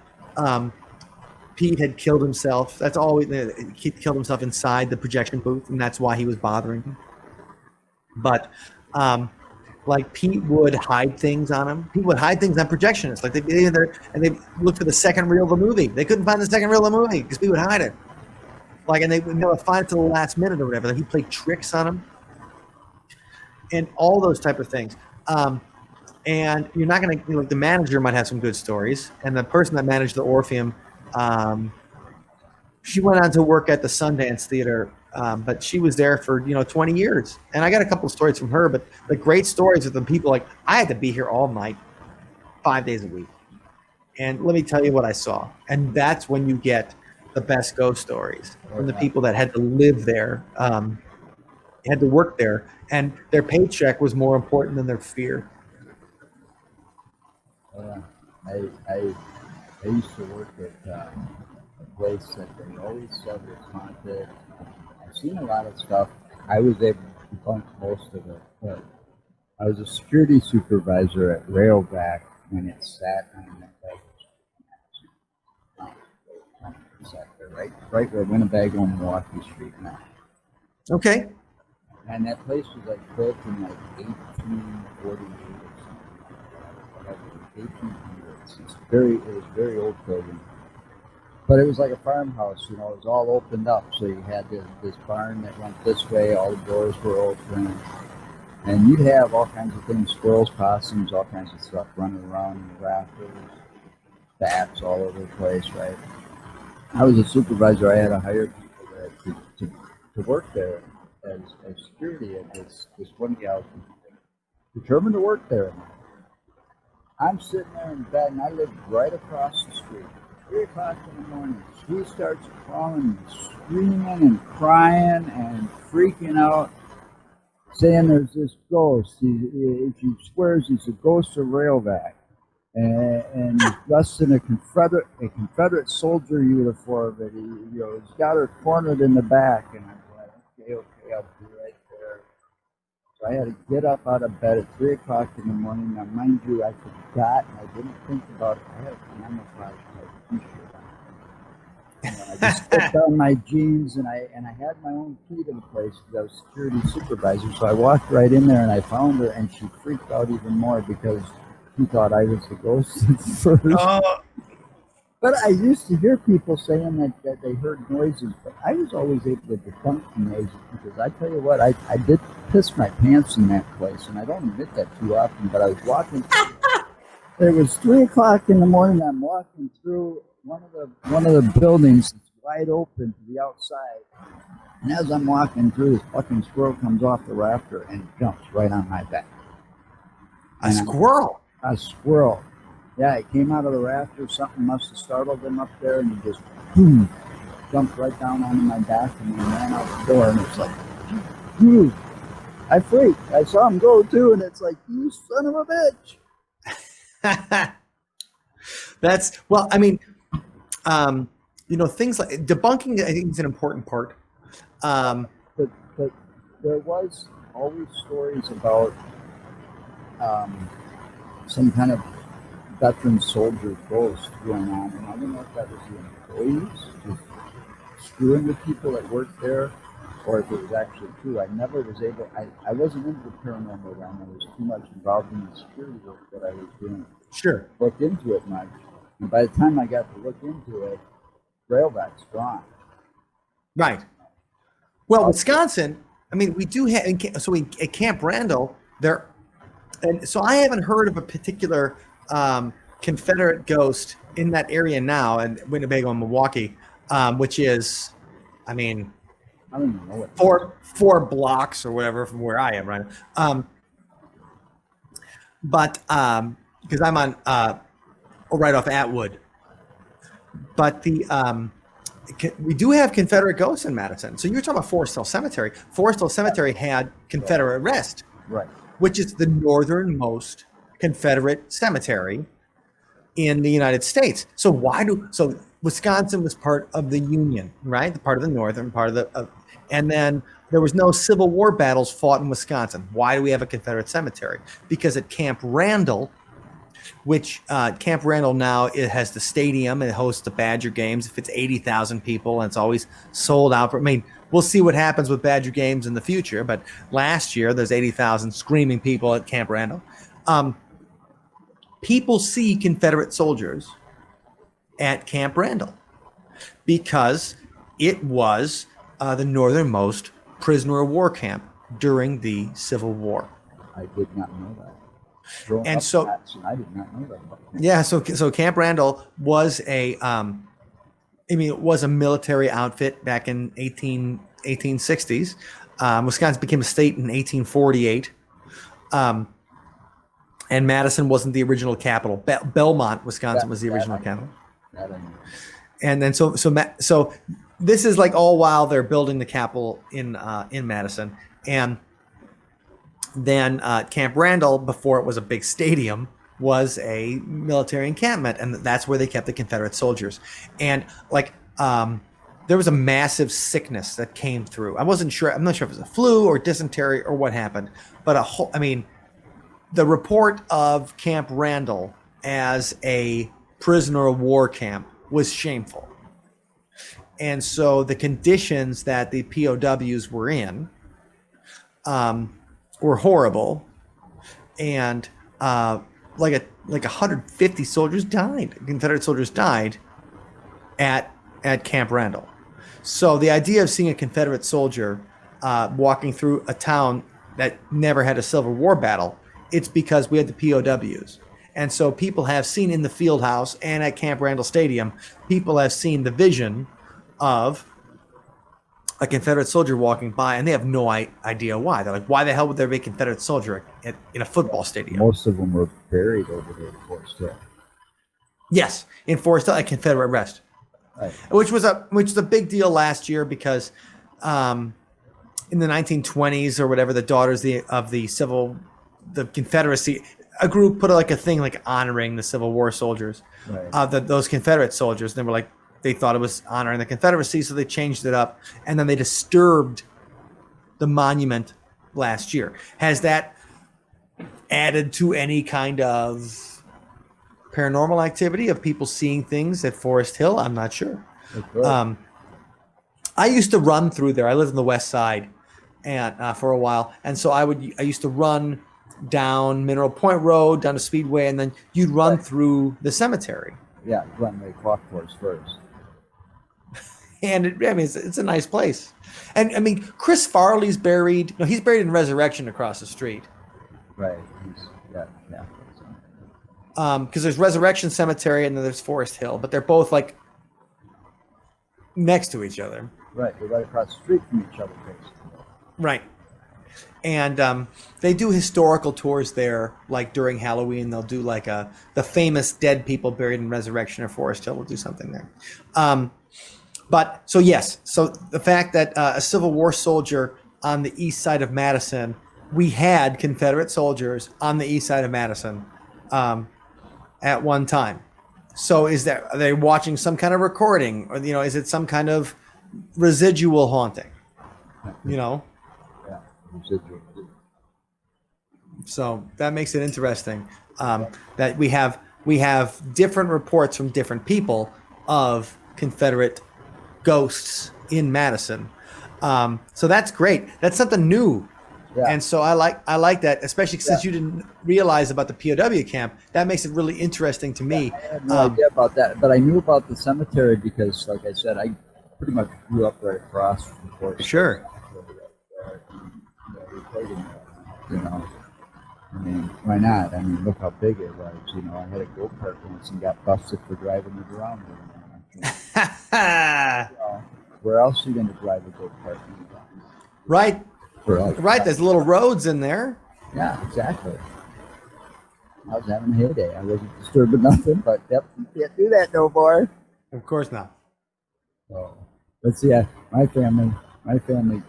Pete had killed himself. That's all. He killed himself inside the projection booth, and that's why he was bothering him. But like, Pete would hide things on him. Pete would hide things on projectionists. Like, they'd be in there and they looked for the second reel of the movie. They couldn't find the second reel of the movie because Pete would hide it. Like, and they would never find it till the last minute or whatever. Like, he played tricks on him, and all those type of things. And you're not going to, like, the manager might have some good stories, and the person that managed the Orpheum, she went on to work at the Sundance Theater, but she was there for 20 years. And I got a couple of stories from her, but the great stories of the people, like, I had to be here all night, 5 days a week. And let me tell you what I saw. And that's when you get the best ghost stories from the people that had to live there, had to work there, and their paycheck was more important than their fear. I used to work at a place that they always said was haunted. I've seen a lot of stuff. I was able to debunk most of it, but I was a security supervisor at Railback when it sat on that sector, right where Winnebago and Milwaukee Street now. Okay. And that place was like built in like 1848 or something. 1800s. It was very old building, but it was like a farmhouse. It was all opened up. So you had this barn that went this way. All the doors were open, and you'd have all kinds of things: squirrels, possums, all kinds of stuff running around in the rafters, bats all over the place. Right. I was a supervisor. I had to hire people to work there as security at this one gal determined to work there. I'm sitting there in bed, and I live right across the street. 3 o'clock in the morning, she starts crawling, screaming and crying and freaking out, saying there's this ghost. She swears he's a ghost of Railback, and he's dressed in a Confederate soldier uniform, and he's got her cornered in the back. And I'm like, okay, I'll be right there. So I had to get up out of bed at 3 o'clock in the morning. Now, mind you, I forgot, and I didn't think about it. I had a camouflage type t-shirt on. I just put down my jeans, and I had my own key to the place because I was security supervisor. So I walked right in there, and I found her, and she freaked out even more because she thought I was the ghost at first. But I used to hear people saying that they heard noises, but I was always able to debunk the noises because I tell you what, I did piss my pants in that place, and I don't admit that too often, but I was walking. It was 3 o'clock in the morning. I'm walking through one of the buildings that's wide open to the outside, and as I'm walking through, this fucking squirrel comes off the rafter and jumps right on my back. A squirrel? A squirrel. Yeah, it came out of the rafters. Something must have startled him up there, and he just boom, jumped right down onto my back and then ran out the door. And it's like, dude, I freaked. I saw him go too, and it's like, you son of a bitch. That's well. I mean, things like debunking. I think is an important part. But there was always stories about some kind of veteran soldier ghost going on, and I don't know if that was the employees just screwing with people that worked there, or if it was actually true. I never was able. I wasn't into the paranormal then. I was too much involved in the security work that I was doing. Sure. Look into it much, and by the time I got to look into it, Railback's gone. Right. Well, Wisconsin. I mean, we do have at Camp Randall there, and so I haven't heard of a particular Confederate ghost in that area now, in Winnebago and Milwaukee, which is, I mean, I don't even know what four blocks or whatever from where I am right now. But because I'm on right off Atwood, but we do have Confederate ghosts in Madison. So you're talking about Forest Hill Cemetery. Forest Hill Cemetery had Confederate rest, right, which is the northernmost Confederate cemetery in the United States. So Wisconsin was part of the Union, right? The part of the northern part of the, and then there was no Civil War battles fought in Wisconsin. Why do we have a Confederate cemetery? Because at Camp Randall, which Camp Randall now, it has the stadium and it hosts the Badger games. If it's 80,000 people and it's always sold out. I mean, we'll see what happens with Badger games in the future. But last year, there's 80,000 screaming people at Camp Randall. People see Confederate soldiers at Camp Randall because it was the northernmost prisoner of war camp during the Civil War. I did not know that. And so, Madison, I did not know that. Yeah, so Camp Randall was it was a military outfit back in 1860s. Wisconsin became a state in 1848. And Madison wasn't the original capital. Belmont, Wisconsin was the original capital. And then so this is like all while they're building the capital in Madison. And then Camp Randall, before it was a big stadium, was a military encampment, and that's where they kept the Confederate soldiers. And there was a massive sickness that came through. I'm not sure if it was a flu or dysentery or what happened, but the report of Camp Randall as a prisoner of war camp was shameful. And so the conditions that the POWs were in were horrible, and like 150 soldiers died. Confederate soldiers died at Camp Randall. So the idea of seeing a Confederate soldier walking through a town that never had a Civil War battle, it's because we had the POWs. And so people have seen in the field house and at Camp Randall Stadium, people have seen the vision of a Confederate soldier walking by, and they have no idea why. They're like, why the hell would there be a Confederate soldier in a football stadium? Most of them were buried over there in Forest Hill. Yes, in Forest Hill at Confederate rest, right. which was a big deal last year because in the 1920s or whatever, the Daughters of the Confederacy, a group put a thing honoring the Civil War soldiers, right. Those Confederate soldiers. And they were like, they thought it was honoring the Confederacy, so they changed it up, and then they disturbed the monument last year. Has that added to any kind of paranormal activity of people seeing things at Forest Hill? I'm not sure. I used to run through there. I lived on the west side, and for a while, and so I used to run down Mineral Point Road, down to Speedway, and then you'd run through the cemetery. Yeah, run the clock course first. And it's a nice place. And Chris Farley's buried. No, he's buried in Resurrection across the street. Right. Because there's Resurrection Cemetery and then there's Forest Hill, but they're both next to each other. Right. They're right across the street from each other, basically. Right. And they do historical tours there. Like during Halloween, they'll do like the famous dead people buried in Resurrection or Forest Hill will do something there. But so yes, so the fact that a Civil War soldier on the east side of Madison, we had Confederate soldiers on the east side of Madison at one time. So are they watching some kind of recording, or is it some kind of residual haunting? Yeah, residual. So that makes it interesting that we have different reports from different people of Confederate ghosts in Madison. So that's great. That's something new. Yeah. And so I like that, especially since you didn't realize about the POW camp. That makes it really interesting to me. I had no idea about that, but I knew about the cemetery because, like I said, I pretty much grew up right across from Fort. Sure. I mean, why not? I mean, look how big it was. I had a go-kart once and got busted for driving it around. Where else are you going to drive a go-kart? Right. Right. There's little roads in there. Yeah, exactly. I was having a heyday. I wasn't disturbing nothing, but you can't do that no more. Of course not. So, but see, my family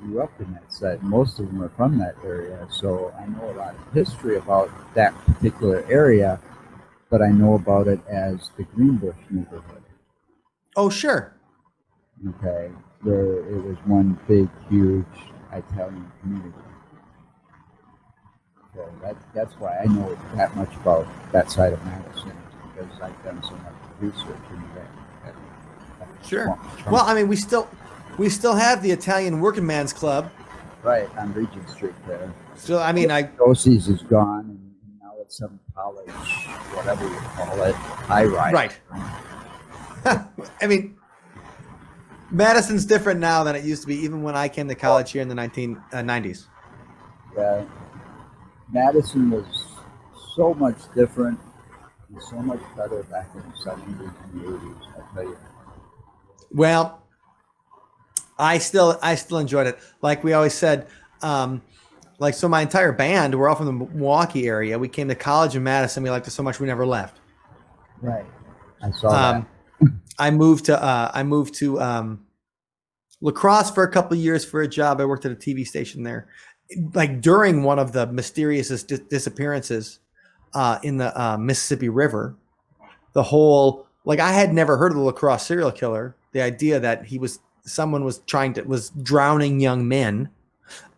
grew up in that site. Most of them are from that area, so I know a lot of history about that particular area, but I know about it as the Greenbush neighborhood. Oh, sure. Okay, where it was one big, huge Italian community. So that's why I know that much about that side of Madison, because I've done so much research into that. Sure. Well, I mean, we still have the Italian Working Man's Club. Right, on Regent Street there. So, I mean, Josie's is gone, and now it's some college, whatever you call it, high-rise. Right. I mean, Madison's different now than it used to be, even when I came to college here in the 1990s. Yeah. Madison was so much different and so much better back in the 70s and the 80s, I'll tell you. Well, I still enjoyed it. Like we always said, so my entire band, we're all from the Milwaukee area. We came to college in Madison. We liked it so much we never left. Right. I saw that. I moved to La Crosse for a couple of years for a job. I worked at a TV station there. Like during one of the mysterious disappearances in the Mississippi River, I had never heard of the La Crosse serial killer. The idea that someone was drowning young men.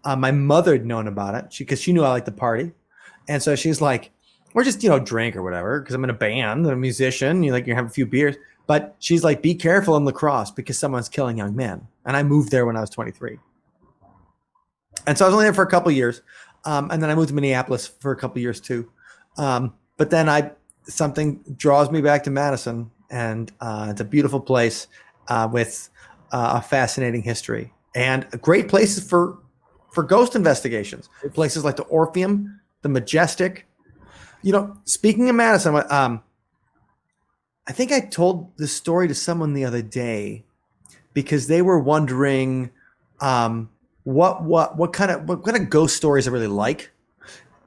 My mother had known about it because she knew I liked the party, and so she's like, or just drink or whatever, because I'm in a band, I'm a musician. You have a few beers, but she's like, be careful in La Crosse because someone's killing young men. And I moved there when I was 23, and so I was only there for a couple of years, and then I moved to Minneapolis for a couple of years too. But then something draws me back to Madison, and it's a beautiful place with a fascinating history and great places for ghost investigations. Places like the Orpheum, the Majestic. Speaking of Madison, I think I told this story to someone the other day because they were wondering what kind of ghost stories I really like,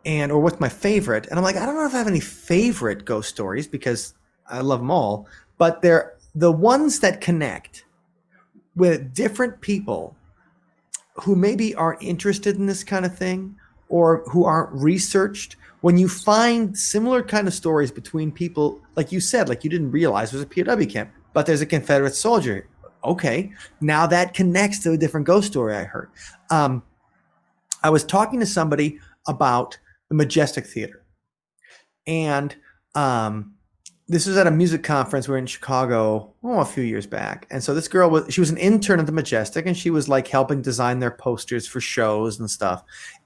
or what's my favorite. And I'm like, I don't know if I have any favorite ghost stories because I love them all, but they're the ones that connect with different people who maybe aren't interested in this kind of thing or who aren't researched. When you find similar kind of stories between people, like you said, like you didn't realize there's a POW camp, but there's a Confederate soldier. Okay, now that connects to a different ghost story I heard. I was talking to somebody about the Majestic Theater, and this was at a music conference. We're in Chicago, a few years back. And so this girl she was an intern at the Majestic, and she was like helping design their posters for shows and stuff.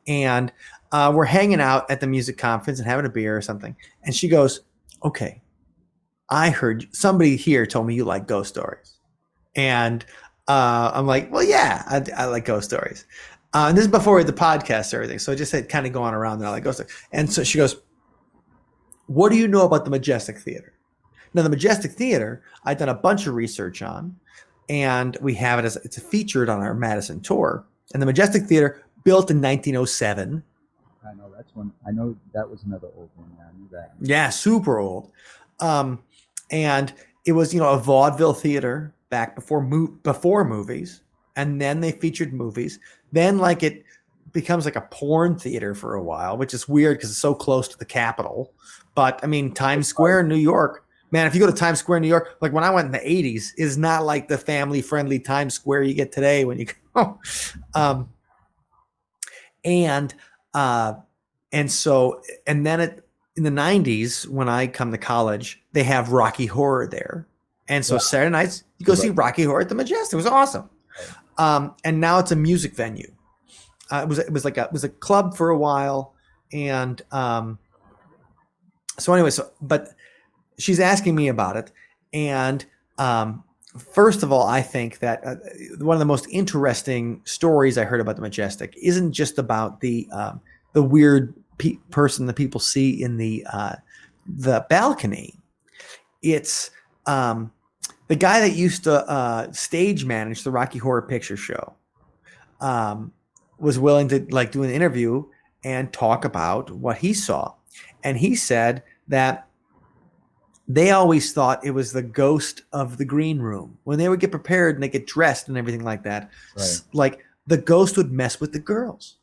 And we're hanging out at the music conference and having a beer or something. And she goes, okay, I heard somebody here told me you like ghost stories. And I'm like, well, yeah, I like ghost stories. And this is before we had the podcast or everything. So I just had kind of going around that I like ghost stories. And so she goes, what do you know about the Majestic Theater? Now, the Majestic Theater, I've done a bunch of research on, and we have it it's featured on our Madison tour. And the Majestic Theater built in 1907. I know that's one. I know that was another old one. Yeah, I knew that. Yeah, super old. And it was, a vaudeville theater back before movies, and then they featured movies. Then like it becomes like a porn theater for a while, which is weird because it's so close to the Capitol. But I mean, Times Square in New York, man, if you go to Times Square in New York, like when I went in the 80s, is not like the family friendly Times Square you get today when you go. And so, and then in the 90s, when I come to college, they have Rocky Horror there. And so Saturday nights, you go see Rocky Horror at the Majestic. It was awesome. And now it's a music venue. It was a club for a while. And so anyway, but she's asking me about it. And first of all, I think that one of the most interesting stories I heard about the Majestic isn't just about the weird person that people see in the balcony. It's the guy that used to stage manage the Rocky Horror Picture Show was willing to like do an interview and talk about what he saw. And he said that they always thought it was the ghost of the green room. When they would get prepared and they get dressed and everything like that, like the ghost would mess with the girls,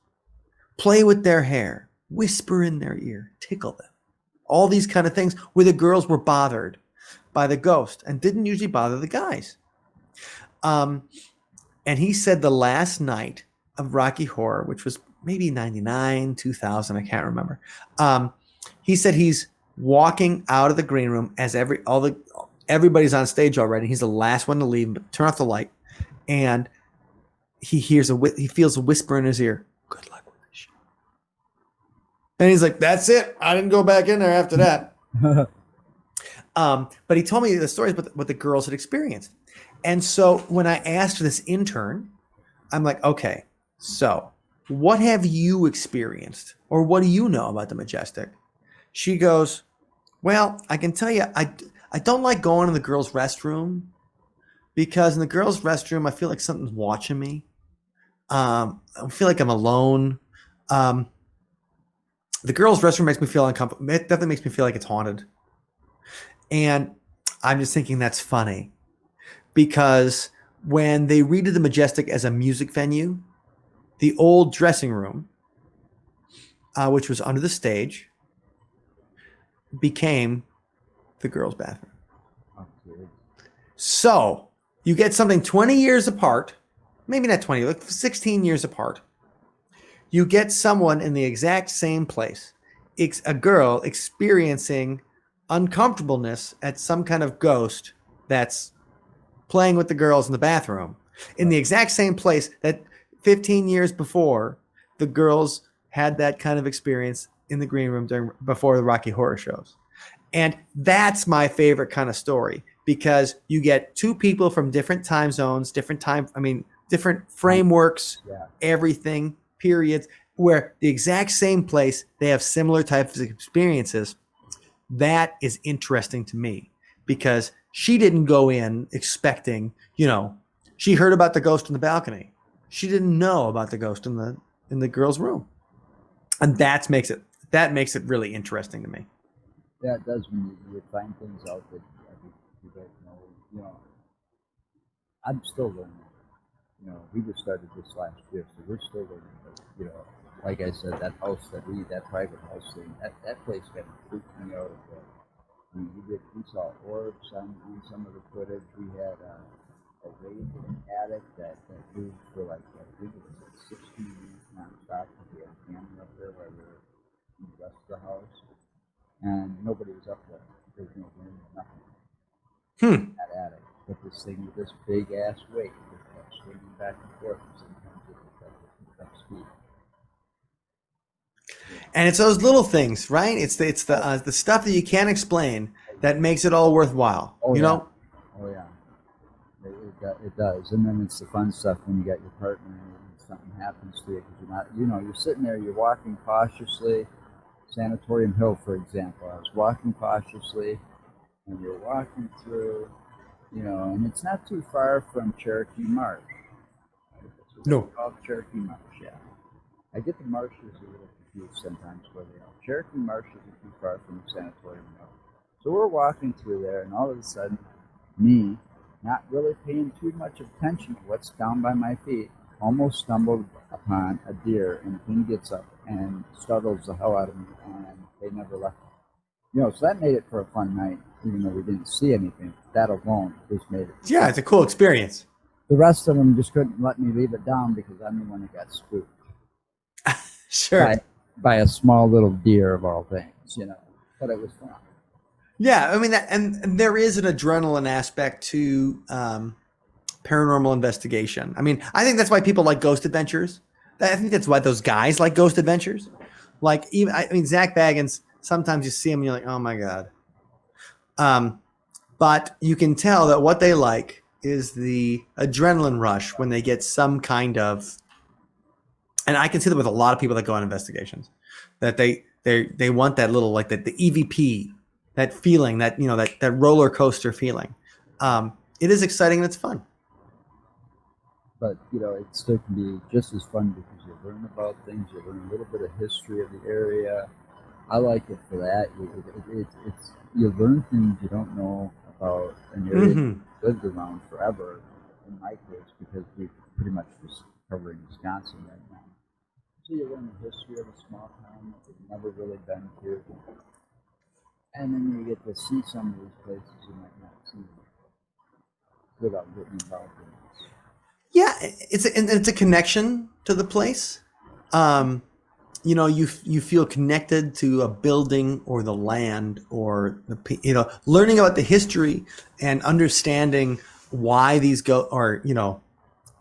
play with their hair, whisper in their ear, tickle them. All these kind of things where the girls were bothered by the ghost and didn't usually bother the guys. And he said the last night of Rocky Horror, which was maybe 99, 2000, I can't remember. He said he's walking out of the green room as everybody's on stage already. He's the last one to leave, but turn off the light. And he feels a whisper in his ear. Good luck with this show. And he's like, that's it. I didn't go back in there after that. But he told me the stories about what the girls had experienced. And so when I asked this intern, I'm like, okay, so what have you experienced? Or what do you know about the Majestic? She goes, well, I can tell you, I don't like going to the girls' restroom because in the girls' restroom, I feel like something's watching me. I feel like I'm alone. The girls' restroom makes me feel uncomfortable. It definitely makes me feel like it's haunted. And I'm just thinking that's funny because when they redid the Majestic as a music venue, the old dressing room, which was under the stage, became the girls' bathroom. So you get something 20 years apart, maybe not 20, like 16 years apart. You get someone in the exact same place, a girl experiencing uncomfortableness at some kind of ghost that's playing with the girls in the bathroom in the exact same place that 15 years before the girls had that kind of experience in the green room before the Rocky Horror shows. And that's my favorite kind of story because you get two people from different time zones, different frameworks, everything, periods, where the exact same place, they have similar types of experiences. That is interesting to me because she didn't go in expecting, she heard about the ghost in the balcony. She didn't know about the ghost in the girls' room. And that makes it really interesting to me. Yeah, it does when you find things out that you don't know. I'm still learning. We just started this last year, so we're still learning. But, like I said, that private house thing, that place got freaked me out. We saw orbs on some of the footage. We had a raid in an attic that moved for I think it was 16 weeks nonstop. We had a camera up there while we were in the rest of the house. And nobody was up there. There was no room, nothing. That attic. But this thing with this big ass weight just kept swinging back and forth. And sometimes it was at speed. And it's those little things, right? It's the stuff that you can't explain that makes it all worthwhile. Oh yeah. It does. And then it's the fun stuff when you got your partner and something happens to you because you're not. You're sitting there. You're walking cautiously. Sanatorium Hill, for example. I was walking cautiously, and you're walking through, and it's not too far from Cherokee Marsh. No. It's called Cherokee Marsh, yeah. I get the marshes a little confused sometimes where they are. Cherokee Marshes are too far from the sanatorium. So we're walking through there, and all of a sudden, me, not really paying too much attention to what's down by my feet, almost stumbled upon a deer, and the thing gets up and startles the hell out of me, and they never left. So that made it for a fun night, even though we didn't see anything. That alone just made it. Yeah, it's a cool experience. The rest of them just couldn't let me leave it down because I'm the one that got spooked. Sure. By a small little deer of all things, but it was fun. Yeah, I mean, and there is an adrenaline aspect to paranormal investigation. I mean, I think that's why people like ghost adventures. I think that's why those guys like ghost adventures. Like, Zach Baggins, sometimes you see him and you're like, oh my God. But you can tell that what they like is the adrenaline rush when they get some kind of, and I can see that with a lot of people that go on investigations, that they want that little, like the EVP, that feeling, that that roller coaster feeling. It is exciting and it's fun. But it still can be just as fun because you learn about things, you learn a little bit of history of the area. I like it for that. You learn things you don't know about an area you've lived around forever. In my case, because we pretty much just covering Wisconsin right now. So you learn the history of a small town that you've never really been to. And then you get to see some of these places you might not see without getting involved in this. Yeah, it's a connection to the place. You feel connected to a building or the land or learning about the history and understanding why these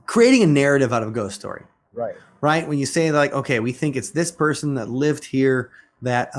creating a narrative out of a ghost story. Right. When you say like, okay, we think it's this person that lived here that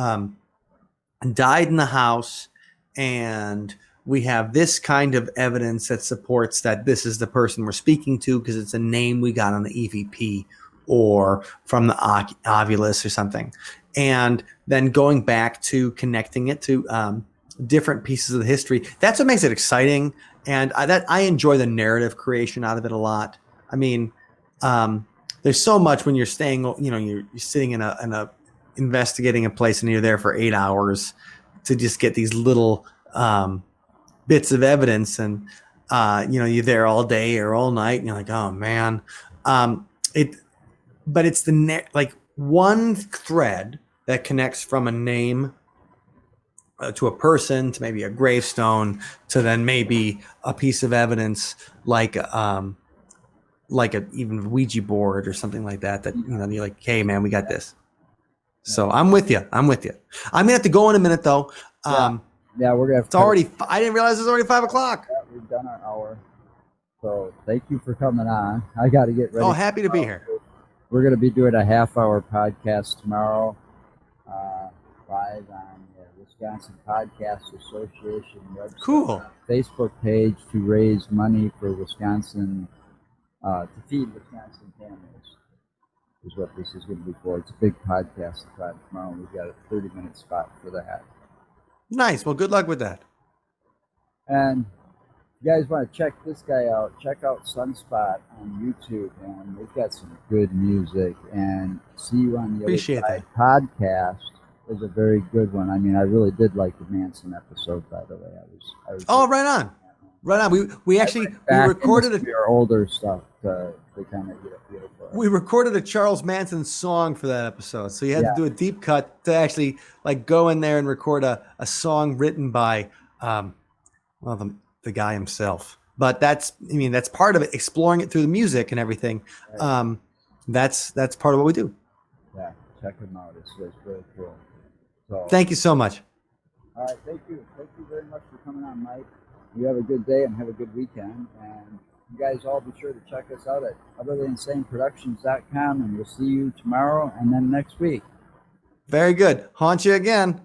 died in the house, and we have this kind of evidence that supports that this is the person we're speaking to because it's a name we got on the EVP or from the Ovulus or something. And then going back to connecting it to different pieces of the history. That's what makes it exciting. And I enjoy the narrative creation out of it a lot. I mean, there's so much when you're staying, you're sitting in a investigating a place and you're there for 8 hours to just get these little bits of evidence, and you're there all day or all night and you're like, oh man. But it's like one thread that connects from a name to a person, to maybe a gravestone, to then maybe a piece of evidence like a even Ouija board or something like that. That you're like, hey man, we got this. So I'm with you. I'm gonna have to go in a minute though. Yeah, we're gonna have it's already. I didn't realize it's already 5 o'clock. Yeah, we've done our hour. So thank you for coming on. I got to get ready. Oh, happy to be here. We're going to be doing a half-hour podcast tomorrow, live on the Wisconsin Podcast Association website. Cool. Facebook page to raise money for Wisconsin, to feed Wisconsin families, is what this is going to be for. It's a big podcast tomorrow. We've got a 30-minute spot for that. Nice. Well, good luck with that. And if you guys want to check this guy out, check out Sunspot on YouTube, and they've got some good music. And See You on the Other Side podcast is a very good one. I mean, I really did like the Manson episode, by the way. I was right on. Right on. We actually recorded your older stuff to kind of get a feel for it. We recorded a Charles Manson song for that episode, so you had to do a deep cut to actually like go in there and record a song written by the guy himself. But that's part of it, exploring it through the music and everything. Right. That's part of what we do. Yeah, check him out. It's really cool. So, thank you so much. All right, thank you very much for coming on, Mike. You have a good day and have a good weekend. And you guys all be sure to check us out at otherthansaneproductions.com, and we'll see you tomorrow and then next week. Very good. Haunt you again.